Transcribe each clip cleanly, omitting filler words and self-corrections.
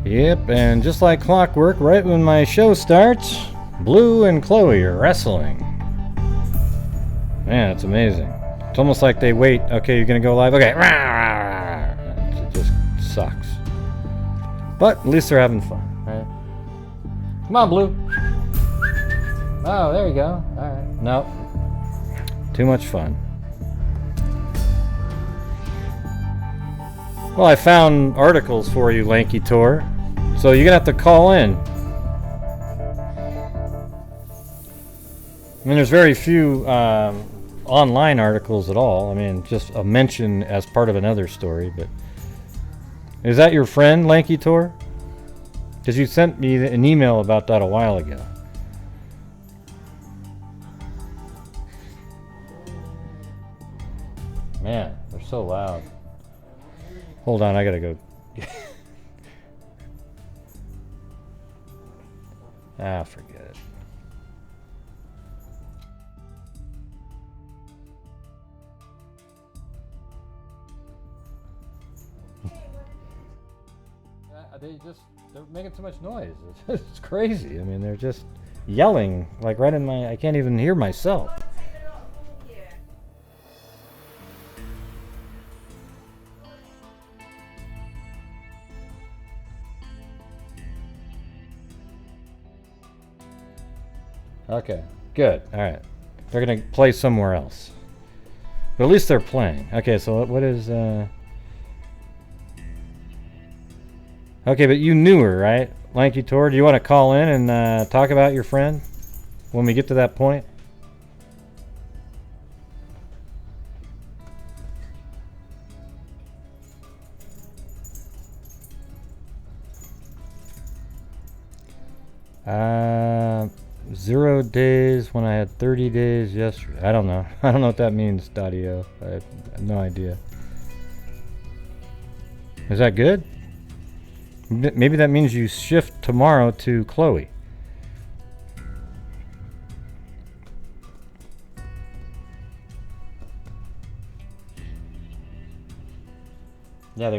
Yep, and just like clockwork, right when my show starts, Blue and Chloe are wrestling. Man, it's amazing. It's almost like they wait. Okay, you're gonna go live? Okay. It just sucks. But at least they're having fun, right? Come on, Blue. Oh, there you go. Alright. Nope. Too much fun. Well, I found articles for you, Lanky Tor. So you're gonna have to call in. I mean, there's very few online articles at all. I mean, just a mention as part of another story. But is that your friend, Lanky Tor? Because you sent me an email about that a while ago. Man, they're so loud. Hold on, I gotta go. Forget it. They're making too much noise. It's crazy. I mean, they're just yelling like right in my. I can't even hear myself. Okay, good. All right, they're gonna play somewhere else, but at least they're playing. Okay, so what is? Okay, but you knew her, right, Lanky Tor? Do you want to call in and talk about your friend when we get to that point? Uh. 0 days when I had 30 days yesterday. I don't know. I don't know what that means, Dadio. I have no idea. Is that good? Maybe that means you shift tomorrow to Chloe. Yeah,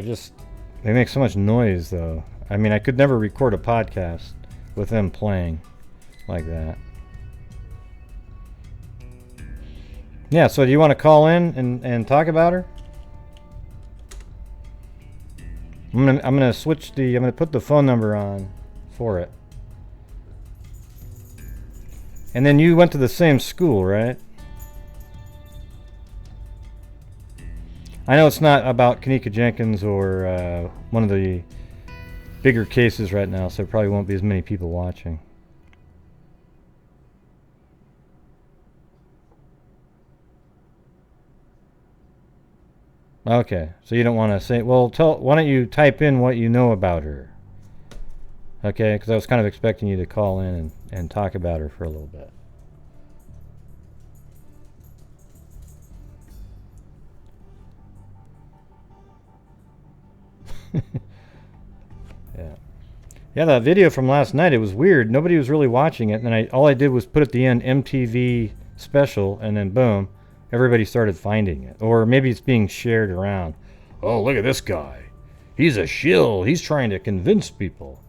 they make so much noise though. I mean, I could never record a podcast with them playing like that. Yeah, so do you want to call in and talk about her? I'm gonna put the phone number on for it. And then you went to the same school, right? I know it's not about Kanika Jenkins or one of the bigger cases right now, so there probably won't be as many people watching. Okay, so you don't want to say, well, why don't you type in what you know about her? Okay, because I was kind of expecting you to call in and talk about her for a little bit. Yeah, that video from last night, it was weird. Nobody was really watching it, and all I did was put at the end MTV special, and then boom, everybody started finding it. Or maybe it's being shared around. Oh, look at this guy. He's a shill. He's trying to convince people.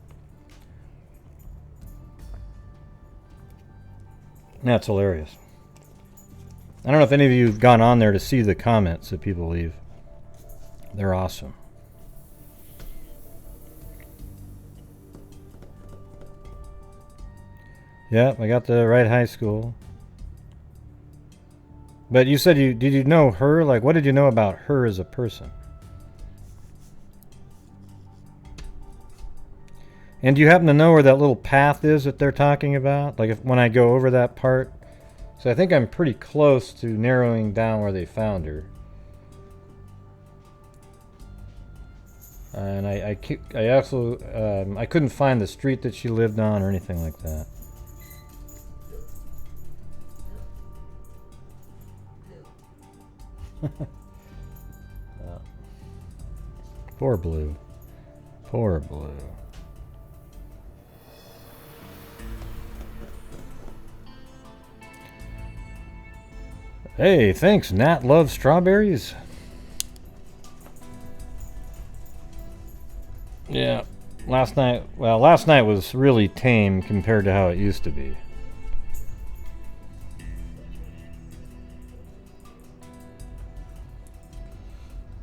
That's hilarious. I don't know if any of you have gone on there to see the comments that people leave. They're awesome. Yep, I got the right high school. But you said did you know her? Like, what did you know about her as a person? And do you happen to know where that little path is that they're talking about? Like, when I go over that part? So I think I'm pretty close to narrowing down where they found her. And I also I couldn't find the street that she lived on or anything like that. Poor Blue. Poor Blue. Hey, thanks. Nat loves strawberries. Yeah. last night was really tame compared to how it used to be.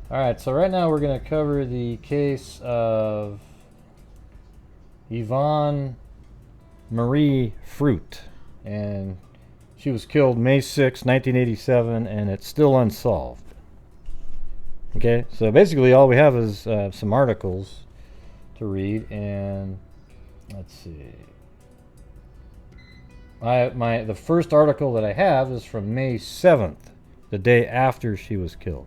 Alright, so right now we're going to cover the case of Yvonne Marie Fruit. And she was killed May 6, 1987, and it's still unsolved. Okay, so basically all we have is some articles to read, and let's see. The first article that I have is from May 7th, the day after she was killed.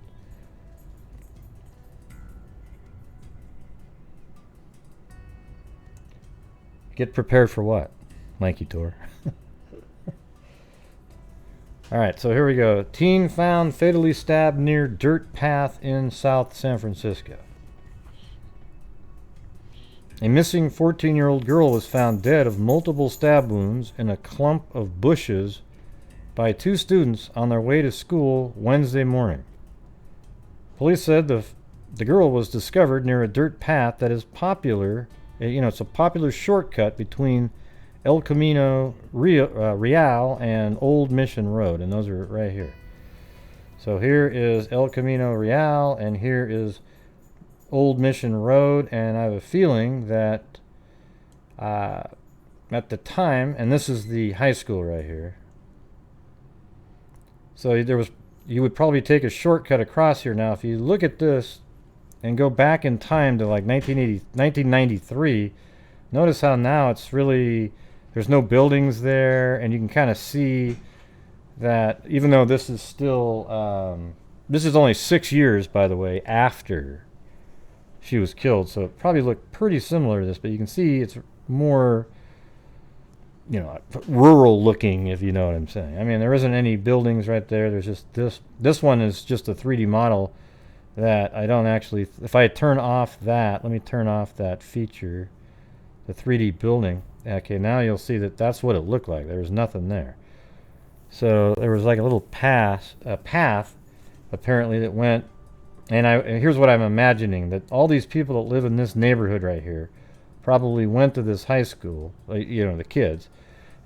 Get prepared for what? Lanky Tor. Alright, so here we go. Teen found fatally stabbed near dirt path in South San Francisco. A missing 14-year-old girl was found dead of multiple stab wounds in a clump of bushes by two students on their way to school Wednesday morning. Police said the girl was discovered near a dirt path that is popular. It's a popular shortcut between El Camino Real and Old Mission Road, and those are right here. So here is El Camino Real, and here is Old Mission Road, and I have a feeling that at the time, and this is the high school right here. So you would probably take a shortcut across here. Now, if you look at this and go back in time to like 1993, notice how now it's really, there's no buildings there, and you can kind of see that even though this is still, this is only 6 years, by the way, after she was killed, so it probably looked pretty similar to this, but you can see it's more, rural looking, if you know what I'm saying. I mean, there isn't any buildings right there. There's just this one is just a 3D model that I don't actually, if I turn off that, let me turn off that feature, the 3D building. Okay, now you'll see that that's what it looked like. There was nothing there. So there was like a little path apparently that went, and here's what I'm imagining, that all these people that live in this neighborhood right here probably went to this high school, the kids,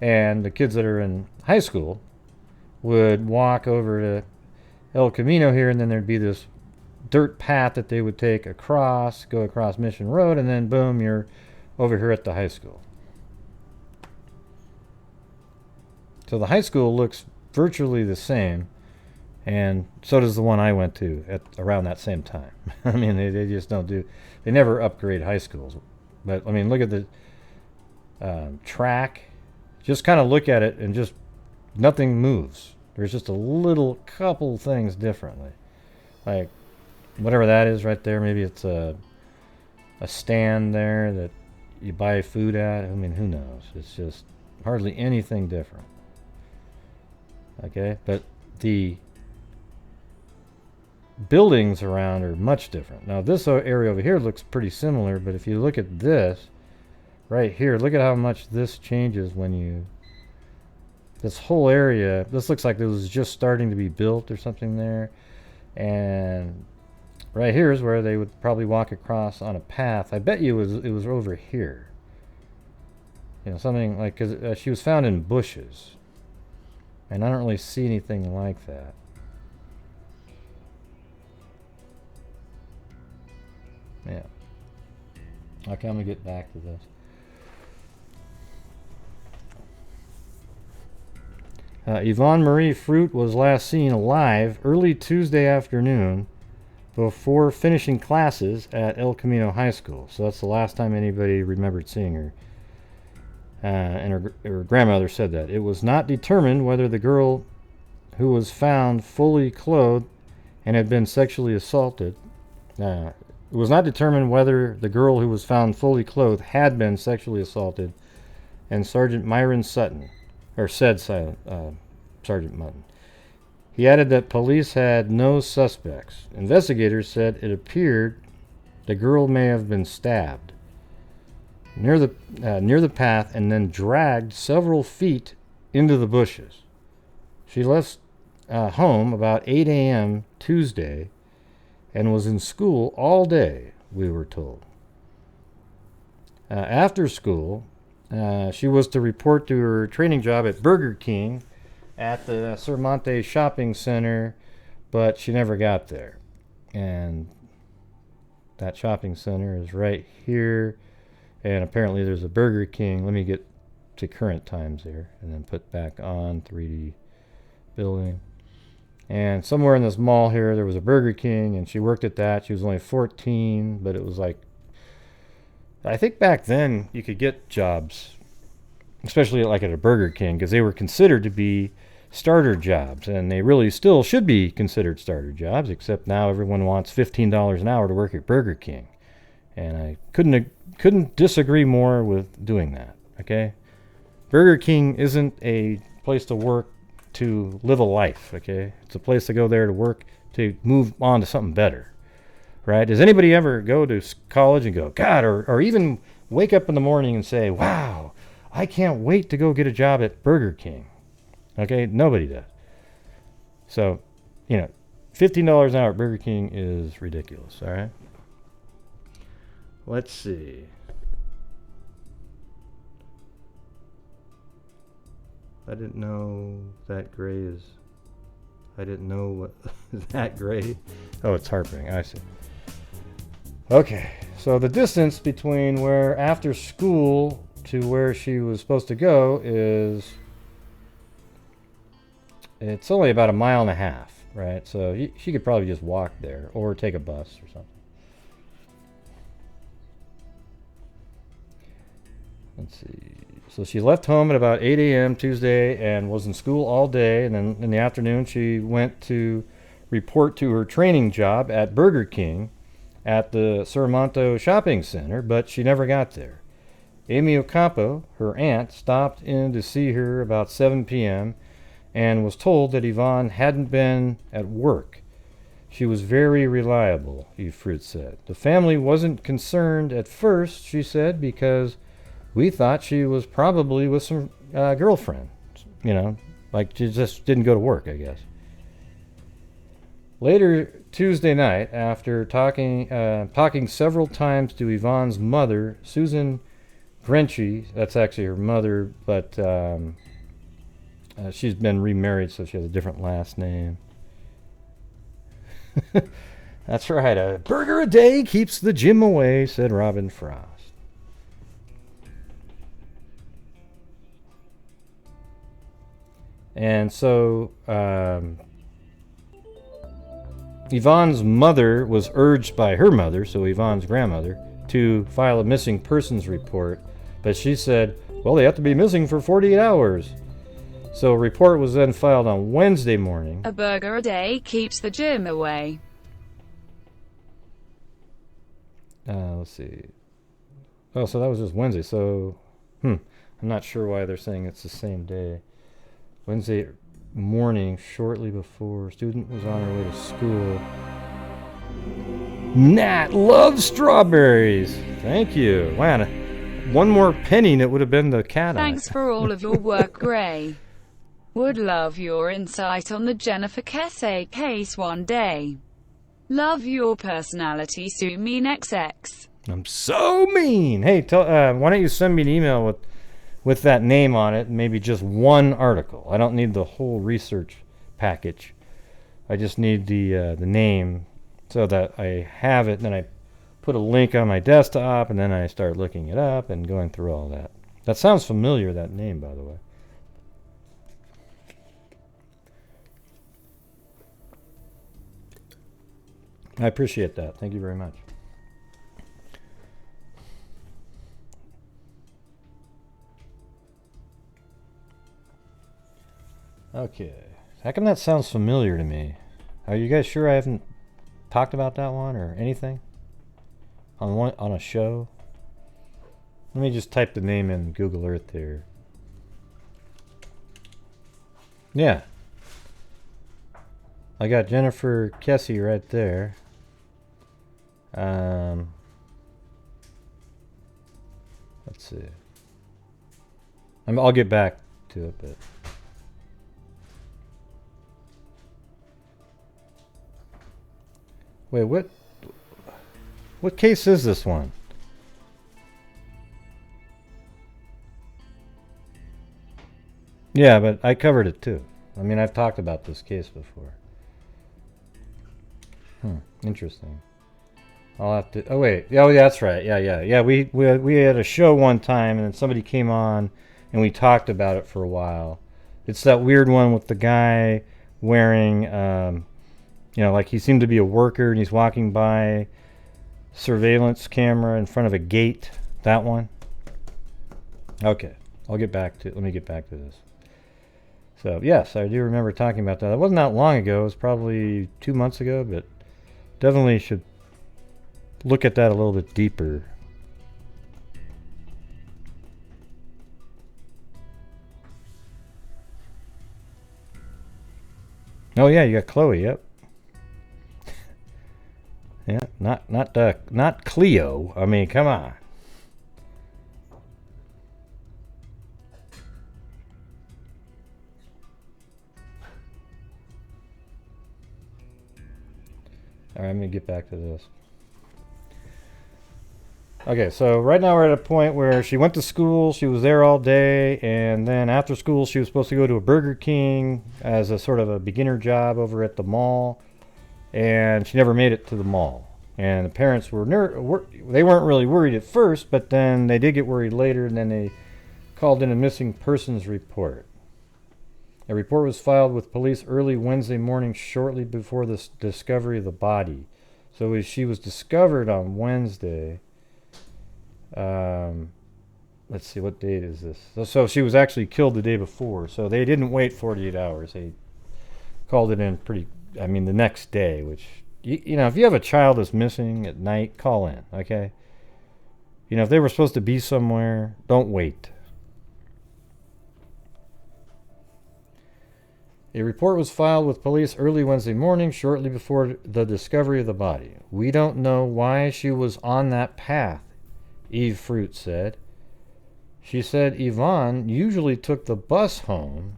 and the kids that are in high school would walk over to El Camino here, and then there'd be this dirt path that they would take across, go across Mission Road, and then boom, you're over here at the high school. So the high school looks virtually the same, and so does the one I went to at around that same time. I mean, they just don't do, they never upgrade high schools. But I mean, look at the track. Just kind of look at it, and just nothing moves. There's just a couple things differently, like whatever that is right there. Maybe it's a stand there that you buy food at. I mean, who knows? It's just hardly anything different. Okay, but the buildings around are much different. Now this area over here looks pretty similar, but if you look at this right here, look at how much this changes when you, this whole area, this looks like it was just starting to be built or something there. And right here is where they would probably walk across on a path. I bet you it was over here. Something like, because she was found in bushes, and I don't really see anything like that. Yeah. Okay, I'm gonna get back to this. Yvonne Marie Fruit was last seen alive early Tuesday afternoon before finishing classes at El Camino High School. So that's the last time anybody remembered seeing her. And her grandmother said that. It was not determined whether the girl who was found fully clothed and had been sexually assaulted, it was not determined whether the girl who was found fully clothed had been sexually assaulted, and Sergeant Myron Sutton, or said Sergeant Mutton. He added that police had no suspects. Investigators said it appeared the girl may have been stabbed near the path and then dragged several feet into the bushes. She left home about 8 a.m. Tuesday and was in school all day, we were told. After school, she was to report to her training job at Burger King at the Sermonte Shopping Center, but she never got there. And that shopping center is right here, and apparently there's a Burger King. Let me get to current times here, and then put back on 3D building. And somewhere in this mall here, there was a Burger King, and she worked at that. She was only 14, but it was like, I think back then you could get jobs, especially like at a Burger King, because they were considered to be starter jobs, and they really still should be considered starter jobs, except now everyone wants $15 an hour to work at Burger King. And I couldn't disagree more with doing that, okay? Burger King isn't a place to work to live a life, okay? It's a place to go there to work to move on to something better. Right? Does anybody ever go to college and go, God, or even wake up in the morning and say, wow, I can't wait to go get a job at Burger King? Okay? Nobody does. So, you know, $15 an hour at Burger King is ridiculous, all right? Let's see. I didn't know that gray is... I didn't know what... that gray... Oh, it's heartbreaking. I see. Okay, so the distance between where after school to where she was supposed to go is, it's only about 1.5 miles, right? So she could probably just walk there or take a bus or something. Let's see. So she left home at about 8 a.m. Tuesday and was in school all day, and then in the afternoon she went to report to her training job at Burger King at the Sermonte Shopping Center, but she never got there. Amy Ocampo, her aunt, stopped in to see her about 7 p.m. and was told that Yvonne hadn't been at work. She was very reliable, Eve Fruit said. The family wasn't concerned at first, she said, because we thought she was probably with some girlfriend. You know, like she just didn't go to work, I guess. Later Tuesday night, after talking several times to Yvonne's mother, Susan Grenchi, that's actually her mother, but she's been remarried, so she has a different last name. That's right, a burger a day keeps the gym away, said Robin Frost. And so Yvonne's mother was urged by her mother, so Yvonne's grandmother, to file a missing persons report, but she said, well, they have to be missing for 48 hours. So a report was then filed on Wednesday morning. A burger a day keeps the gym away. Let's see. Oh, so that was just Wednesday. So, I'm not sure why they're saying it's the same day. Wednesday morning, shortly before student was on her way to school. Nat loves strawberries. Thank you. Wow, one more penny and it would have been the cat. Thanks for all of your work, Gray. Would love your insight on the Jennifer Kesse case one day. Love your personality, Sue Mean XX. I'm so mean. Hey, why don't you send me an email with that name on it, and maybe just one article. I don't need the whole research package. I just need the name so that I have it, and then I put a link on my desktop, and then I start looking it up and going through all that. That sounds familiar, that name, by the way. I appreciate that. Thank you very much. Okay. How come that sounds familiar to me? Are you guys sure I haven't talked about that one or anything? On a show? Let me just type the name in Google Earth here. Yeah. I got Jennifer Kesse right there. Let's see. I'll get back to it, but wait, what case is this one? Yeah, but I covered it too. I mean, I've talked about this case before. Interesting. I'll have to. Oh wait. Oh yeah, that's right. Yeah. We had a show one time, and then somebody came on, and we talked about it for a while. It's that weird one with the guy wearing, like he seemed to be a worker, and he's walking by surveillance camera in front of a gate. That one. Okay. Let me get back to this. So yes, I do remember talking about that. It wasn't that long ago. It was probably 2 months ago, but definitely should look at that a little bit deeper. Oh yeah, you got Chloe. Yep. Yeah, not Cleo. I mean, come on. All right, I'm going to get back to this. Okay, so right now we're at a point where she went to school, she was there all day, and then after school she was supposed to go to a Burger King as a sort of a beginner job over at the mall, and she never made it to the mall. And the parents they weren't really worried at first, but then they did get worried later, and then they called in a missing persons report. A report was filed with police early Wednesday morning, shortly before the discovery of the body. So she was discovered on Wednesday. Let's see, what date is this? So she was actually killed the day before. So they didn't wait 48 hours. They called it in the next day, which, if you have a child that's missing at night, call in, okay? If they were supposed to be somewhere, don't wait. A report was filed with police early Wednesday morning, shortly before the discovery of the body. We don't know why she was on that path, Eve Fruit said. She said Yvonne usually took the bus home.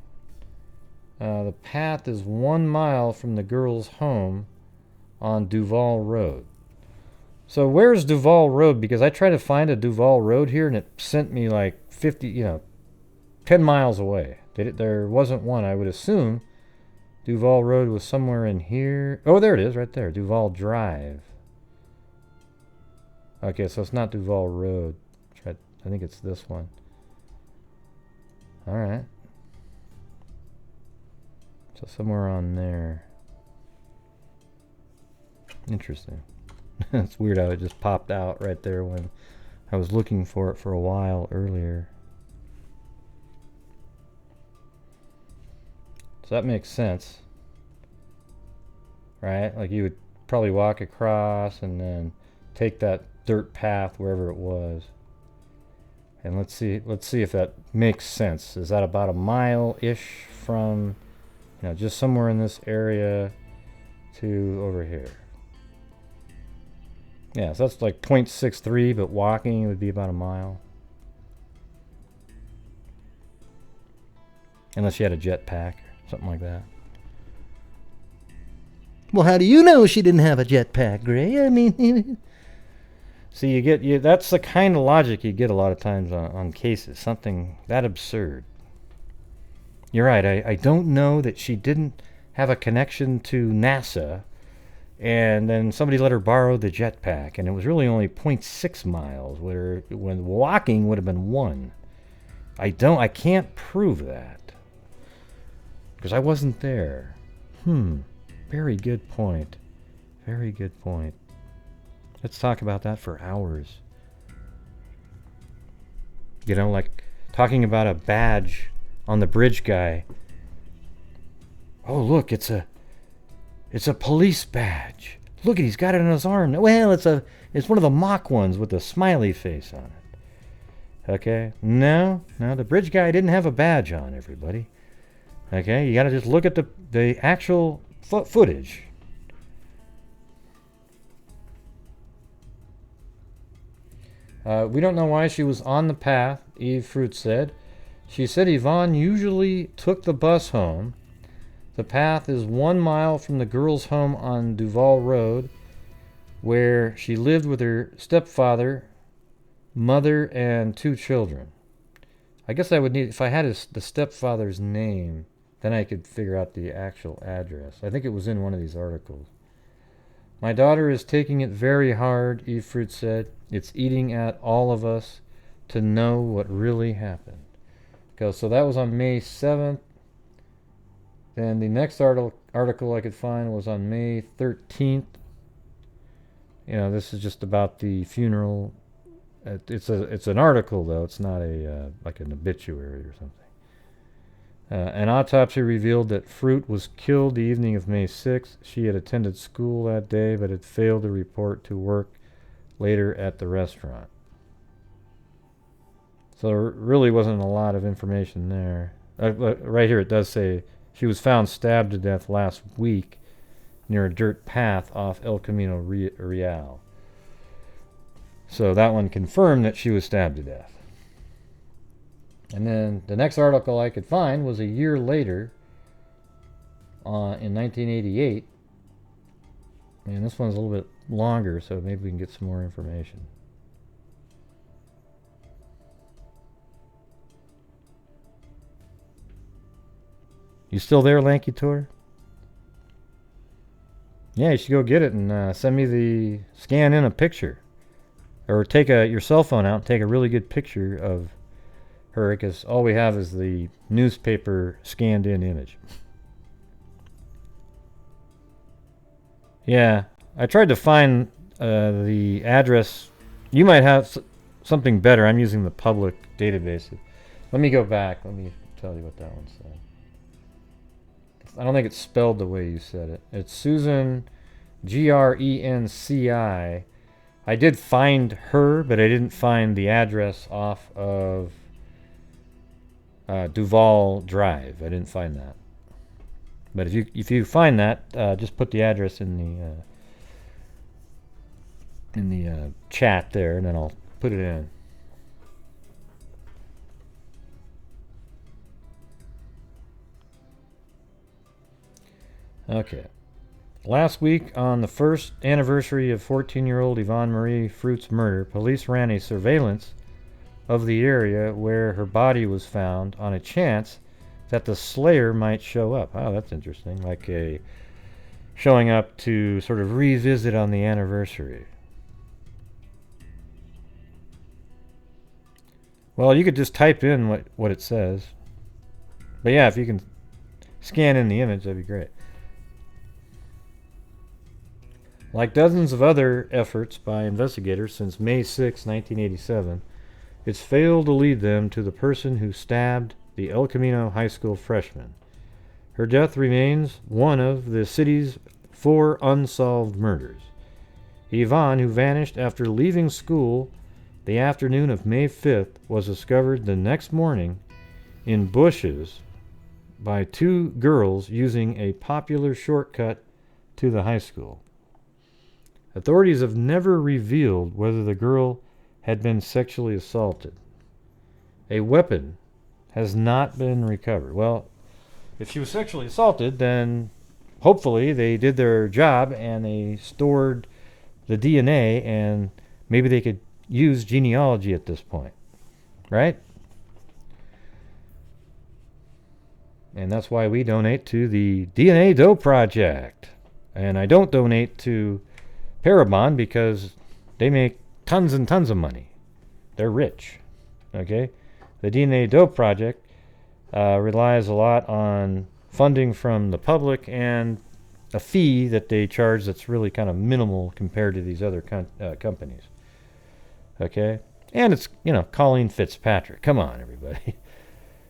The path is 1 mile from the girl's home on Duval Road. So where's Duval Road? Because I tried to find a Duval Road here, and it sent me like 10 miles away. There wasn't one. I would assume Duval Road was somewhere in here. Oh, there it is, right there. Duval Drive. Okay, so it's not Duval Road. I think it's this one. All right. So somewhere on there. Interesting. It's weird how it just popped out right there when I was looking for it for a while earlier. So that makes sense, right? Like you would probably walk across and then take that dirt path wherever it was. And let's see if that makes sense. Is that about a mile-ish from, just somewhere in this area to over here? Yeah, so that's like 0.63, but walking would be about a mile. Unless you had a jetpack. Something like that. Well, how do you know she didn't have a jetpack, Gray? I mean, see, that's the kind of logic you get a lot of times on cases. Something that absurd. You're right. I don't know that she didn't have a connection to NASA, and then somebody let her borrow the jetpack, and it was really only 0.6 miles, when walking would have been 1. I can't prove that. Because I wasn't there. Very good point. Very good point. Let's talk about that for hours. Like talking about a badge on the bridge guy. Oh, look, it's a police badge. Look, he's got it on his arm. Well, it's one of the mock ones with a smiley face on it. Okay? No, the bridge guy didn't have a badge on, everybody. Okay, you got to just look at the actual footage. We don't know why she was on the path, Eve Fruit said. She said Yvonne usually took the bus home. The path is 1 mile from the girl's home on Duval Road, where she lived with her stepfather, mother, and 2 children. I guess I would need, if I had the stepfather's name, then I could figure out the actual address. I think it was in one of these articles. My daughter is taking it very hard, Eve Fruit said. It's eating at all of us to know what really happened. Okay, so that was on May 7th. Then the next article I could find was on May 13th. You know, this is just about the funeral. It's an article, though. It's not a like an obituary or something. An autopsy revealed that Fruit was killed the evening of May 6th. She had attended school that day, but had failed to report to work later at the restaurant. So there really wasn't a lot of information there. Right here it does say she was found stabbed to death last week near a dirt path off El Camino Real. So that one confirmed that she was stabbed to death. And then the next article I could find was a year later, in 1988. And this one's a little bit longer, so maybe we can get some more information. You still there, Lanky Tour? Yeah, you should go get it and send me scan in a picture. Or take your cell phone out and take a really good picture of her, because all we have is the newspaper scanned in image. Yeah, I tried to find the address. You might have something better. I'm using the public database. Let me go back. Let me tell you what that one said. I don't think it's spelled the way you said it. It's Susan, Grenci. I did find her, but I didn't find the address off of Duval Drive. I didn't find that. But if you find that, just put the address in the chat there, and then I'll put it in. Okay. Last week, on the first anniversary of 14-year-old Yvonne Marie Fruit's murder, police ran a surveillance of the area where her body was found on a chance that the slayer might show up. Oh, that's interesting. Like showing up to sort of revisit on the anniversary. Well, you could just type in what it says. But yeah, if you can scan in the image, that'd be great. Like dozens of other efforts by investigators since May 6, 1987, it's failed to lead them to the person who stabbed the El Camino High School freshman. Her death remains one of the city's 4 unsolved murders. Yvonne, who vanished after leaving school the afternoon of May 5th, was discovered the next morning in bushes by 2 girls using a popular shortcut to the high school. Authorities have never revealed whether the girl had been sexually assaulted. A weapon has not been recovered. Well, if she was sexually assaulted, then hopefully they did their job and they stored the DNA, and maybe they could use genealogy at this point, right? And that's why we donate to the DNA Doe Project. And I don't donate to Parabon because they make tons and tons of money. They're rich. Okay? The DNA Doe Project relies a lot on funding from the public and a fee that they charge that's really kind of minimal compared to these other companies. Okay? And it's, Colleen Fitzpatrick. Come on, everybody.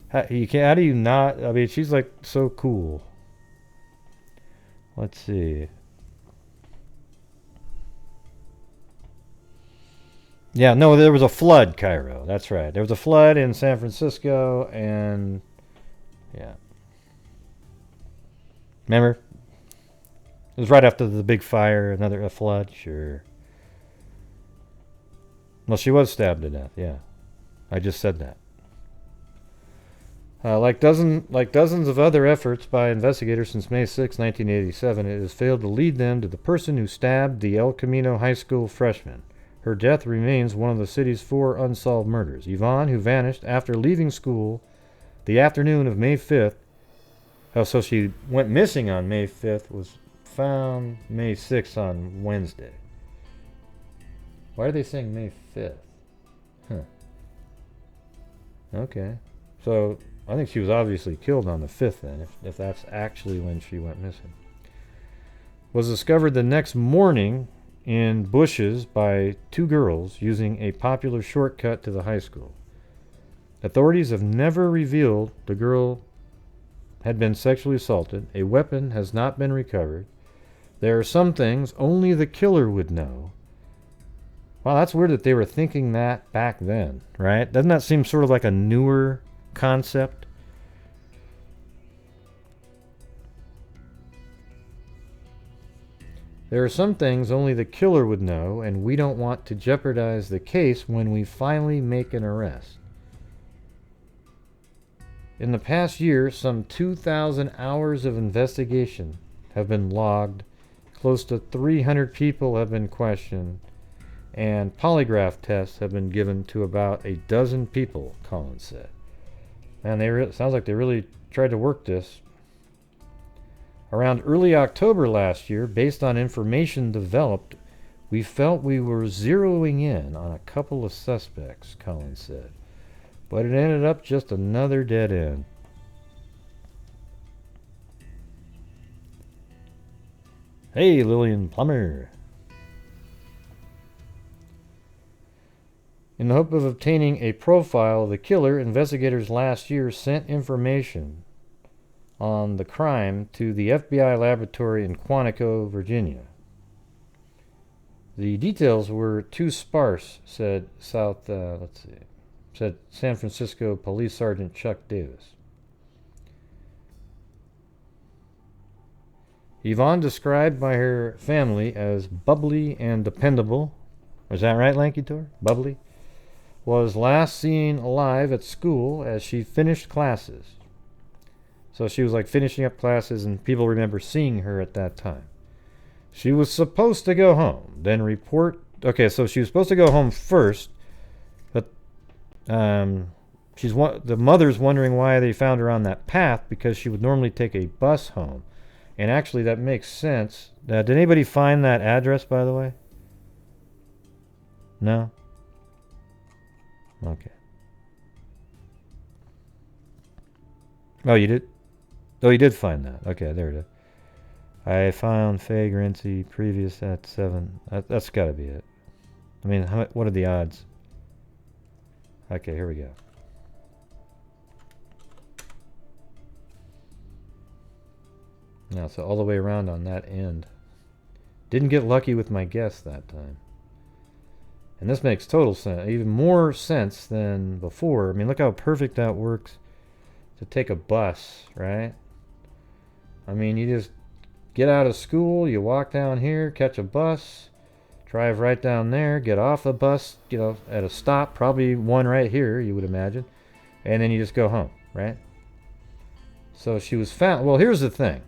How do you not? I mean, she's like so cool. Let's see. Yeah, no, there was a flood, Cairo. That's right. There was a flood in San Francisco, and yeah. Remember? It was right after the big fire, a flood, sure. Well, she was stabbed to death, yeah. I just said that. Like dozens of other efforts by investigators since May 6, 1987, it has failed to lead them to the person who stabbed the El Camino High School freshman. Her death remains one of the city's 4 unsolved murders. Yvonne, who vanished after leaving school the afternoon of May 5th. Oh, so she went missing on May 5th, was found May 6th on Wednesday. Why are they saying May 5th? Huh. Okay. So, I think she was obviously killed on the 5th then, if that's actually when she went missing. Was discovered the next morning in bushes by 2 girls using a popular shortcut to the high school. Authorities have never revealed the girl had been sexually assaulted. A weapon has not been recovered. There are some things only the killer would know. Wow, that's weird that they were thinking that back then, right? Doesn't that seem sort of like a newer concept? There are some things only the killer would know, and we don't want to jeopardize the case when we finally make an arrest. In the past year, some 2,000 hours of investigation have been logged, close to 300 people have been questioned, and polygraph tests have been given to about a dozen people, Collins said. Man, sounds like they really tried to work this. Around early October last year, based on information developed, we felt we were zeroing in on a couple of suspects, Collins said. But it ended up just another dead end. Hey, Lillian Plummer. In the hope of obtaining a profile of the killer, investigators last year sent information on the crime to the FBI laboratory in Quantico, Virginia. The details were too sparse, said San Francisco Police Sergeant Chuck Davis. Yvonne, described by her family as bubbly and dependable, is that right, Lanky Tor? Bubbly? Was last seen alive at school as she finished classes. So she was like finishing up classes, and people remember seeing her at that time. She was supposed to go home, then report. Okay, so she was supposed to go home first, but the mother's wondering why they found her on that path, because she would normally take a bus home. And actually, that makes sense. Did anybody find that address, by the way? No? Okay. Oh, you did? Oh, you did find that. Okay, there it is. I found vagrancy previous at 7. That's got to be it. I mean, what are the odds? Okay, here we go. Now, so all the way around on that end. Didn't get lucky with my guess that time. And this makes total sense, even more sense than before. I mean, look how perfect that works to take a bus, right? I mean, you just get out of school, you walk down here, catch a bus, drive right down there, get off the bus, at a stop, probably one right here, you would imagine, and then you just go home, right? So she was found. Well, here's the thing.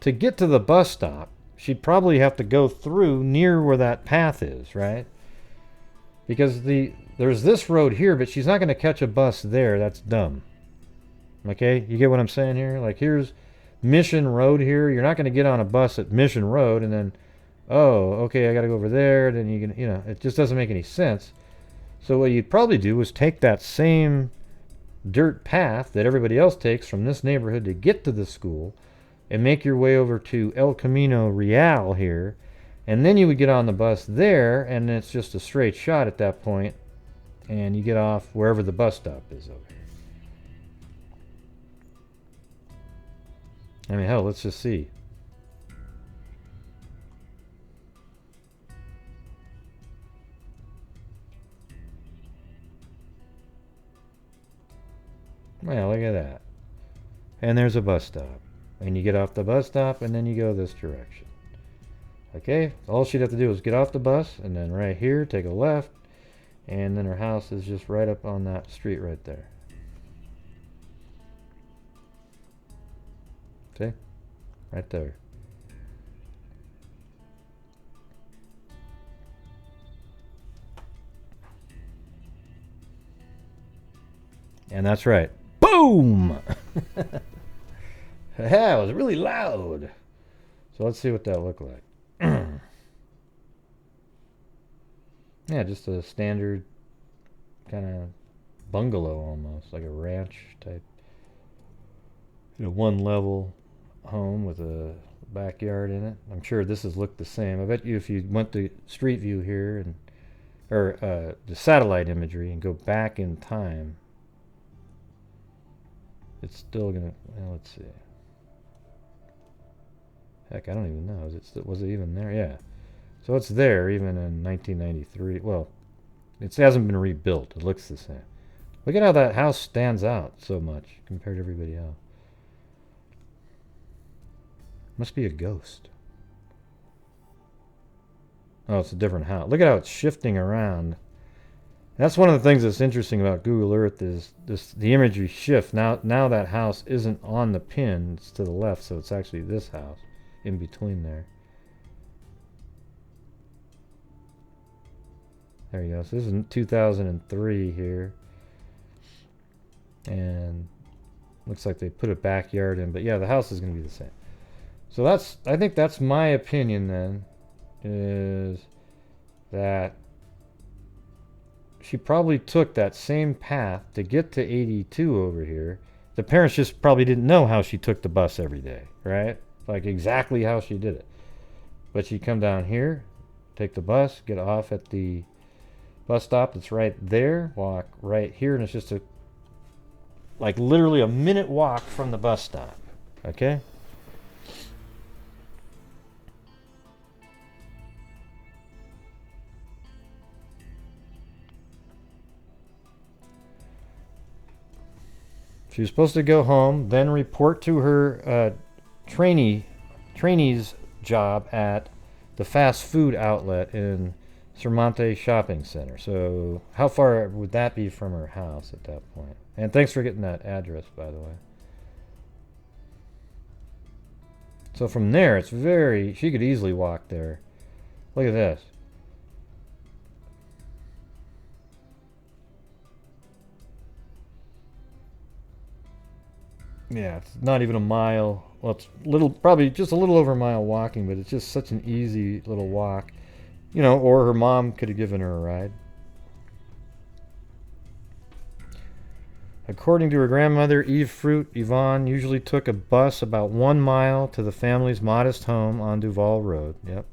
To get to the bus stop, she'd probably have to go through near where that path is, right? Because there's this road here, but she's not going to catch a bus there. That's dumb. Okay? You get what I'm saying here? Like, here's Mission Road here. You're not going to get on a bus at Mission Road and then, oh, okay, I got to go over there. Then you can, it just doesn't make any sense. So what you'd probably do is take that same dirt path that everybody else takes from this neighborhood to get to the school and make your way over to El Camino Real here, and then you would get on the bus there, and it's just a straight shot at that point, and you get off wherever the bus stop is over here. I mean, hell, let's just see. Well, look at that. And there's a bus stop. And you get off the bus stop, and then you go this direction. Okay? All she'd have to do is get off the bus, and then right here, take a left, and then her house is just right up on that street right there. See? Right there. And that's right. Boom! Yeah, it was really loud. So let's see what that looked like. Yeah, just a standard kind of bungalow almost, like a ranch type. One level home with a backyard in it. I'm sure this has looked the same. I bet you if you went to Street View here and or the satellite imagery and go back in time, it's still gonna. Well, let's see. Heck, I don't even know. Was it even there? Yeah. So it's there even in 1993. Well, it hasn't been rebuilt. It looks the same. Look at how that house stands out so much compared to everybody else. Must be a ghost. Oh, it's a different house. Look at how it's shifting around. That's one of the things that's interesting about Google Earth is the imagery shift. Now that house isn't on the pin. It's to the left, so it's actually this house in between there. There you go. So this is 2003 here. And looks like they put a backyard in. But yeah, the house is going to be the same. So I think that's my opinion then, is that she probably took that same path to get to 82 over here. The parents just probably didn't know how she took the bus every day, right? Like exactly how she did it. But she'd come down here, take the bus, get off at the bus stop that's right there, walk right here, and it's just like literally a minute walk from the bus stop, okay? She was supposed to go home, then report to her trainee's job at the fast food outlet in Sermonte Shopping Center. So how far would that be from her house at that point? And thanks for getting that address, by the way. So from there, she could easily walk there. Look at this. Yeah, it's not even a mile. Well, it's probably just a little over a mile walking, but it's just such an easy little walk. Or her mom could have given her a ride. According to her grandmother, Eve Fruit, Yvonne usually took a bus about 1 mile to the family's modest home on Duval Road. Yep.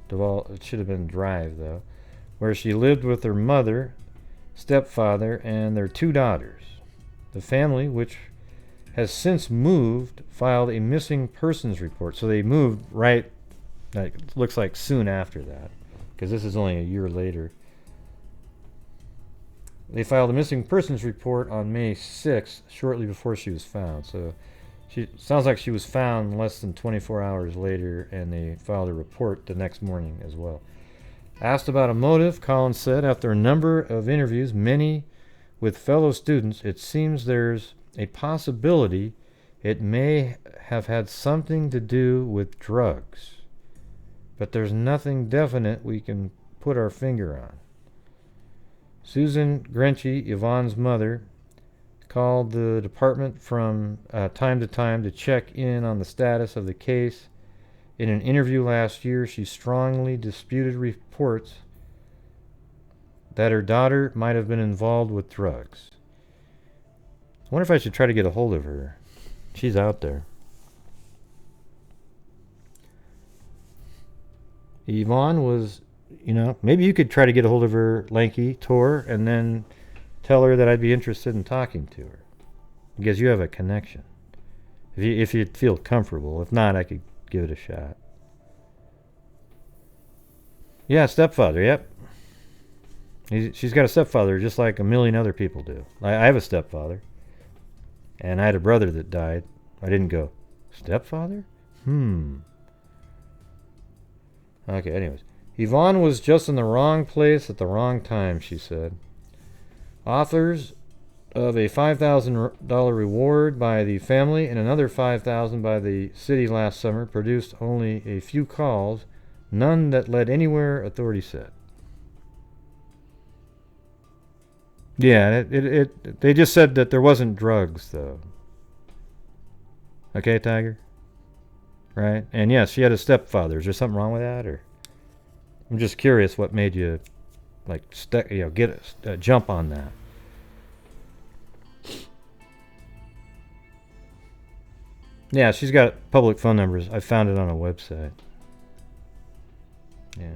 Duval, it should have been Drive, though. Where she lived with her mother, stepfather, and their 2 daughters. The family, which has since moved, filed a missing persons report. So they moved right, it looks like soon after that, because this is only a year later. They filed a missing persons report on May 6th, shortly before she was found. So sounds like she was found less than 24 hours later, and they filed a report the next morning as well. Asked about a motive, Collins said, after a number of interviews, many with fellow students, it seems there's a possibility it may have had something to do with drugs, but there's nothing definite we can put our finger on. Susan Grenche, Yvonne's mother, called the department from time to time to check in on the status of the case. In an interview last year, she strongly disputed reports that her daughter might have been involved with drugs. I wonder if I should try to get a hold of her. She's out there. Yvonne was, maybe you could try to get a hold of her, Lanky, Tor, and then tell her that I'd be interested in talking to her. Because you have a connection. If you feel comfortable. If not, I could give it a shot. Yeah, stepfather, yep. She's got a stepfather just like a million other people do. I have a stepfather. And I had a brother that died. I didn't go, stepfather? Okay, anyways. Yvonne was just in the wrong place at the wrong time, she said. Authors of a $5,000 reward by the family and another $5,000 by the city last summer produced only a few calls, none that led anywhere, authorities said. Yeah, they just said that there wasn't drugs, though. Okay, Tiger? Right? And yes, she had a stepfather. Is there something wrong with that? Or I'm just curious what made you, like, jump on that. Yeah, she's got public phone numbers. I found it on a website. Yeah.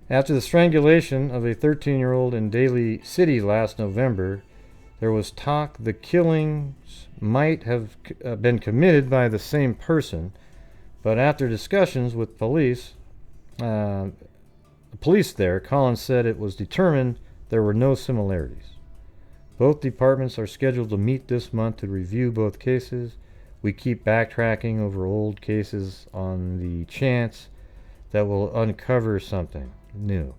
After the strangulation of a 13-year-old in Daly City last November, there was talk the killings might have been committed by the same person, but after discussions with police there, Collins said it was determined there were no similarities. Both departments are scheduled to meet this month to review both cases. We keep backtracking over old cases on the chance that we'll uncover something new.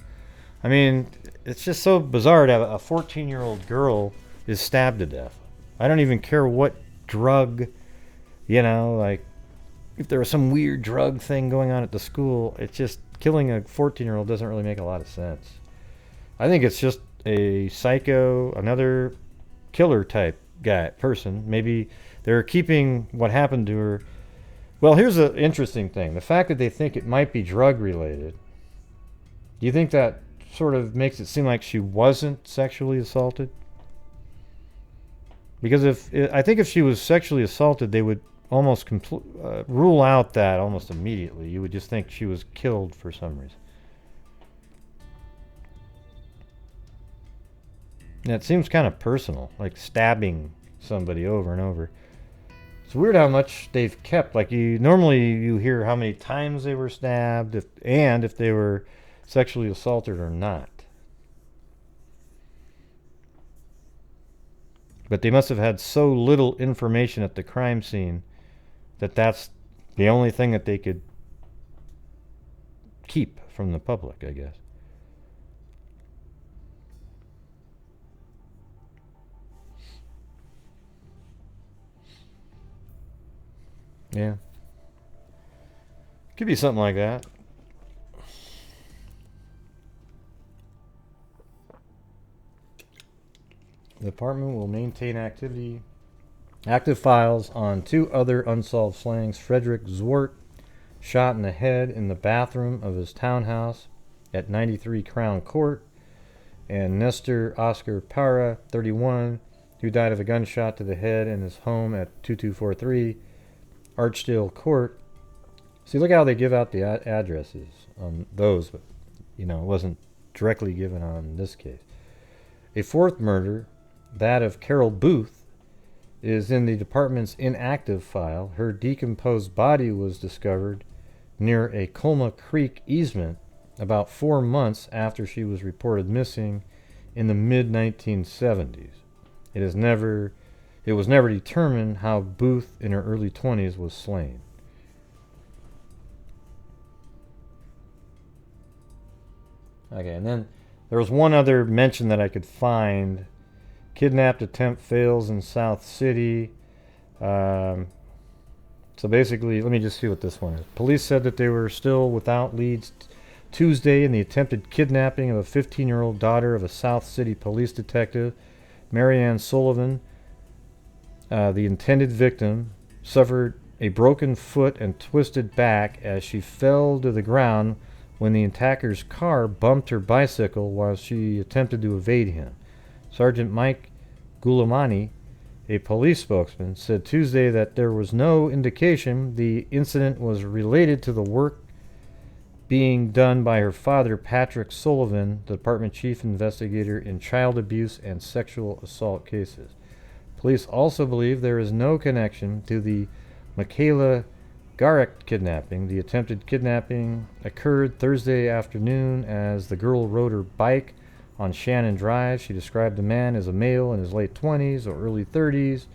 I mean, it's just so bizarre to have a 14-year-old girl is stabbed to death. I don't even care what drug, like if there was some weird drug thing going on at the school. It's just killing a 14-year-old doesn't really make a lot of sense. I think it's just a psycho, another killer type person. Maybe they're keeping what happened to her. Well, here's the interesting thing. The fact that they think it might be drug related. Do you think that sort of makes it seem like she wasn't sexually assaulted? Because I think if she was sexually assaulted, they would almost rule out that almost immediately. You would just think she was killed for some reason. And it seems kind of personal, like stabbing somebody over and over. It's weird how much they've kept. Like normally you hear how many times they were stabbed, if they were sexually assaulted or not. But they must have had so little information at the crime scene that that's the only thing that they could keep from the public, I guess. Yeah. Could be something like that. The department will maintain active files on 2 other unsolved slayings. Frederick Zwart, shot in the head in the bathroom of his townhouse at 93 Crown Court, and Nestor Oscar Parra, 31, who died of a gunshot to the head in his home at 2243 Archdale Court. See, look how they give out the addresses on those, but it wasn't directly given on this case. A 4th murder, that of Carol Booth, is in the department's inactive file. Her decomposed body was discovered near a Colma Creek easement about 4 months after she was reported missing in the mid-1970s. It was never determined how Booth in her early 20s was slain. Okay, and then there was one other mention that I could find. Kidnapped attempt fails in South City. So basically, let me just see what this one is. Police said that they were still without leads Tuesday in the attempted kidnapping of a 15-year-old daughter of a South City police detective, Marianne Sullivan. The intended victim suffered a broken foot and twisted back as she fell to the ground when the attacker's car bumped her bicycle while she attempted to evade him. Sergeant Mike Gulamani, a police spokesman, said Tuesday that there was no indication the incident was related to the work being done by her father, Patrick Sullivan, the department chief investigator in child abuse and sexual assault cases. Police also believe there is no connection to the Michaela Garrick kidnapping. The attempted kidnapping occurred Thursday afternoon as the girl rode her bike on Shannon Drive. She described the man as a male in his late 20s or early 30s.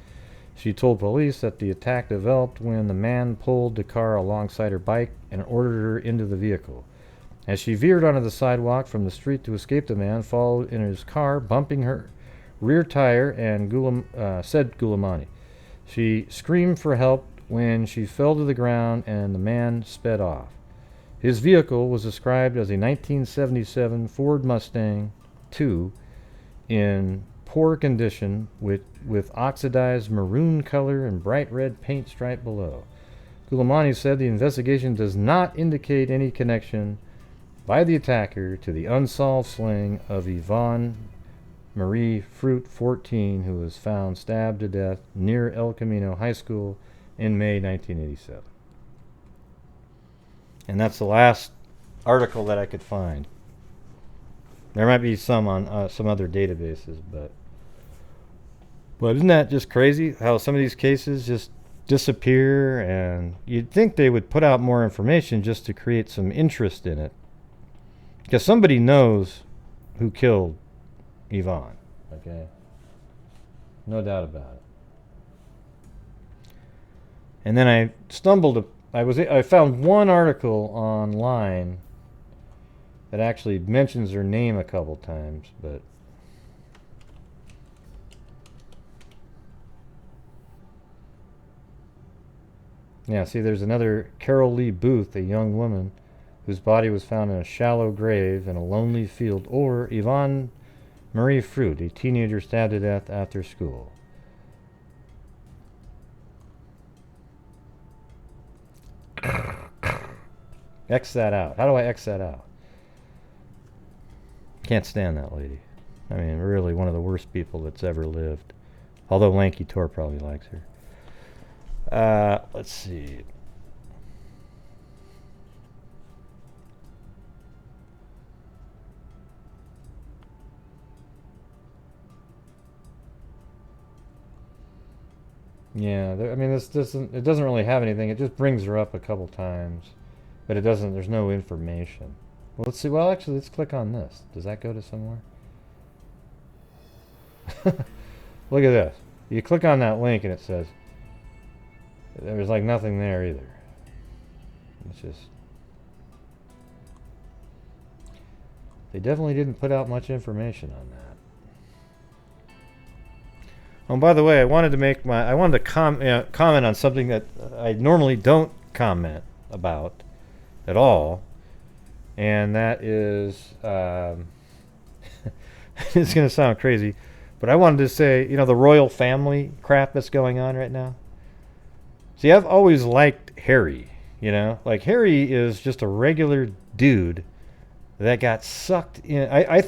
She told police that the attack developed when the man pulled the car alongside her bike and ordered her into the vehicle. As she veered onto the sidewalk from the street to escape, the man followed in his car, bumping her rear tire, and said Gulamani. She screamed for help when she fell to the ground and the man sped off. His vehicle was described as a 1977 Ford Mustang II in poor condition with oxidized maroon color and bright red paint stripe below. Gulamani said the investigation does not indicate any connection by the attacker to the unsolved slaying of Yvonne Marie Fruit, 14, who was found stabbed to death near El Camino High School in May 1987. And that's the last article that I could find. There might be some on some other databases, but isn't that just crazy how some of these cases just disappear? And you'd think they would put out more information just to create some interest in it, because somebody knows who killed Yvonne. Okay, no doubt about it. And then I I found one article online that actually mentions her name a couple times, but yeah, see, there's another Carol Lee Booth, a young woman whose body was found in a shallow grave in a lonely field, or Yvonne Marie Fruit, a teenager stabbed to death after school. X that out. How do I X that out? Can't stand that lady. I mean, really one of the worst people that's ever lived. Although Lanky Tor probably likes her. Let's see. Yeah, I mean, it doesn't really have anything. It just brings her up a couple times, but it doesn't. There's no information. Well, let's see. Well, actually, let's click on this. Does that go to somewhere? Look at this. You click on that link and it says there's like nothing there either. It's just, they definitely didn't put out much information on that. Oh, by the way, I wanted to comment on something that I normally don't comment about at all, and that is, it's going to sound crazy, but I wanted to say, the royal family crap that's going on right now. See, I've always liked Harry, like Harry is just a regular dude that got sucked in. I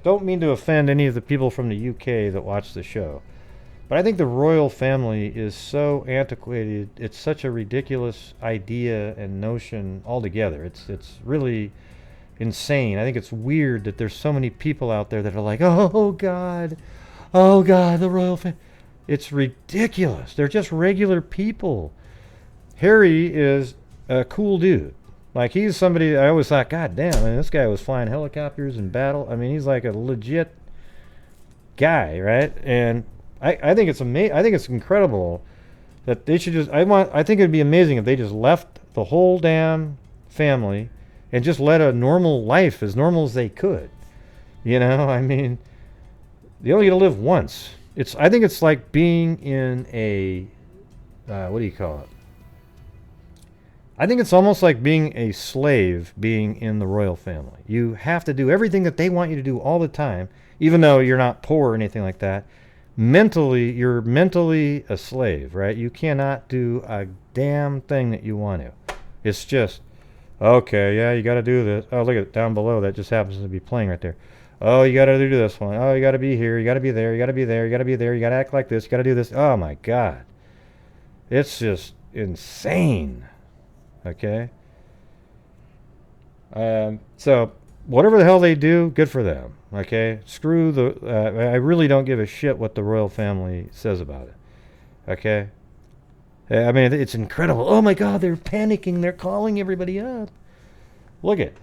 don't mean to offend any of the people from the UK that watch the show, but I think the royal family is so antiquated. It's such a ridiculous idea and notion altogether. It's really insane. I think it's weird that there's so many people out there that are like, oh God, the royal family. It's ridiculous. They're just regular people. Harry is a cool dude. Like, he's somebody I always thought, God damn, I mean, this guy was flying helicopters in battle. I mean, he's like a legit guy, right? And I think it's amazing. I think it's incredible that they should just, I think it'd be amazing if they just left the whole damn family and just led a normal life, as normal as they could. I mean, they only get to live once. I think it's like being in a, what do you call it? I think it's almost like being a slave, being in the royal family. You have to do everything that they want you to do all the time, even though you're not poor or anything like that. You're mentally a slave, right? You cannot do a damn thing that you want to. It's just, okay, yeah, you got to do this. Oh, look at it down below. That just happens to be playing right there. Oh, you got to do this one. Oh, you got to be here. You got to be there. You got to be there. You got to be there. You got to act like this. You got to do this. Oh, my God. It's just insane. Okay? So, whatever the hell they do, good for them. Okay? Screw I really don't give a shit what the royal family says about it. Okay? I mean, it's incredible. Oh my God, they're panicking. They're calling everybody up. Look at,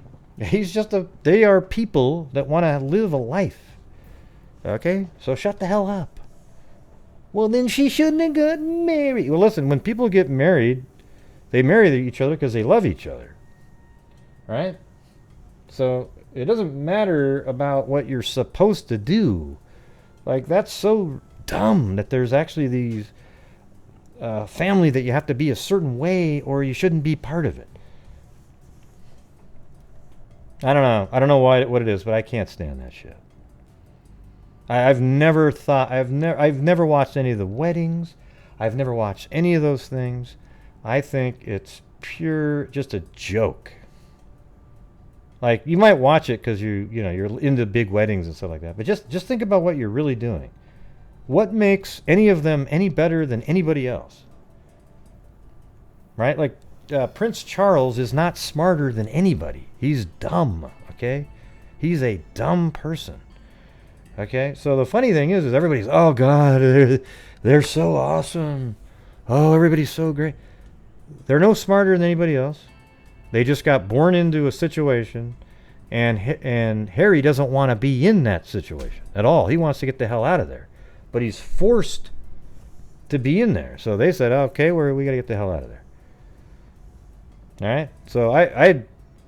they are people that want to live a life. Okay? So shut the hell up. Well, then she shouldn't have gotten married. Well, listen, when people get married, they marry each other because they love each other. Right? So it doesn't matter about what you're supposed to do. Like, that's so dumb that there's actually these family that you have to be a certain way or you shouldn't be part of it. I don't know what it is, but I can't stand that shit. I've never thought, I've never watched any of the weddings. I've never watched any of those things. I think it's pure, just a joke. Like, you might watch it because you're into big weddings and stuff like that. But just think about what you're really doing. What makes any of them any better than anybody else? Right? Like, Prince Charles is not smarter than anybody. He's dumb, okay? He's a dumb person. Okay? So the funny thing is everybody's, oh, God, they're so awesome. Oh, everybody's so great. They're no smarter than anybody else. They just got born into a situation, and Harry doesn't want to be in that situation at all. He wants to get the hell out of there. But he's forced to be in there. So they said, okay, we got to get the hell out of there. All right? So I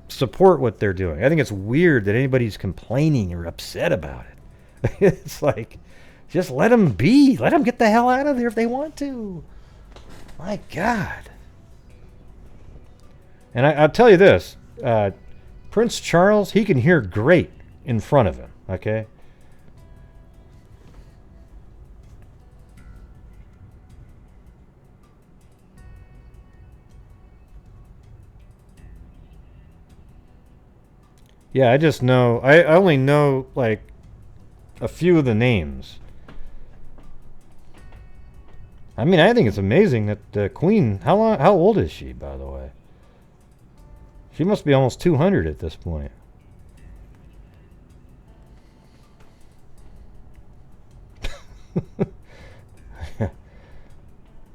support what they're doing. I think it's weird that anybody's complaining or upset about it. It's like, just let them be. Let them get the hell out of there if they want to. My God. And I'll tell you this. Prince Charles, he can hear great in front of him. Okay? Yeah, I just know. I only know, like, a few of the names. I mean, I think it's amazing that the Queen... How old is she, by the way? She must be almost 200 at this point.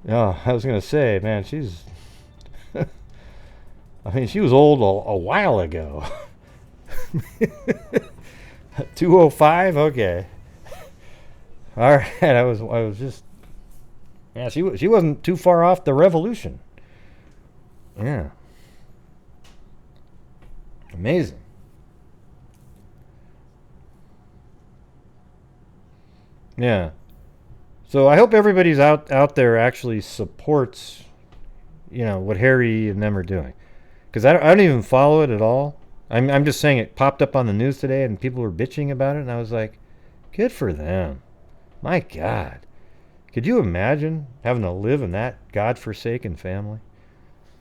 Yeah, I was going to say, man, she's... I mean, she was old a while ago. 205? Okay. All right, I was just... Yeah, she wasn't too far off the revolution. Yeah. Amazing. Yeah. So I hope everybody's out there actually supports, what Harry and them are doing. Because I don't even follow it at all. I'm just saying it popped up on the news today and people were bitching about it, and I was like, good for them. My God. Could you imagine having to live in that godforsaken family?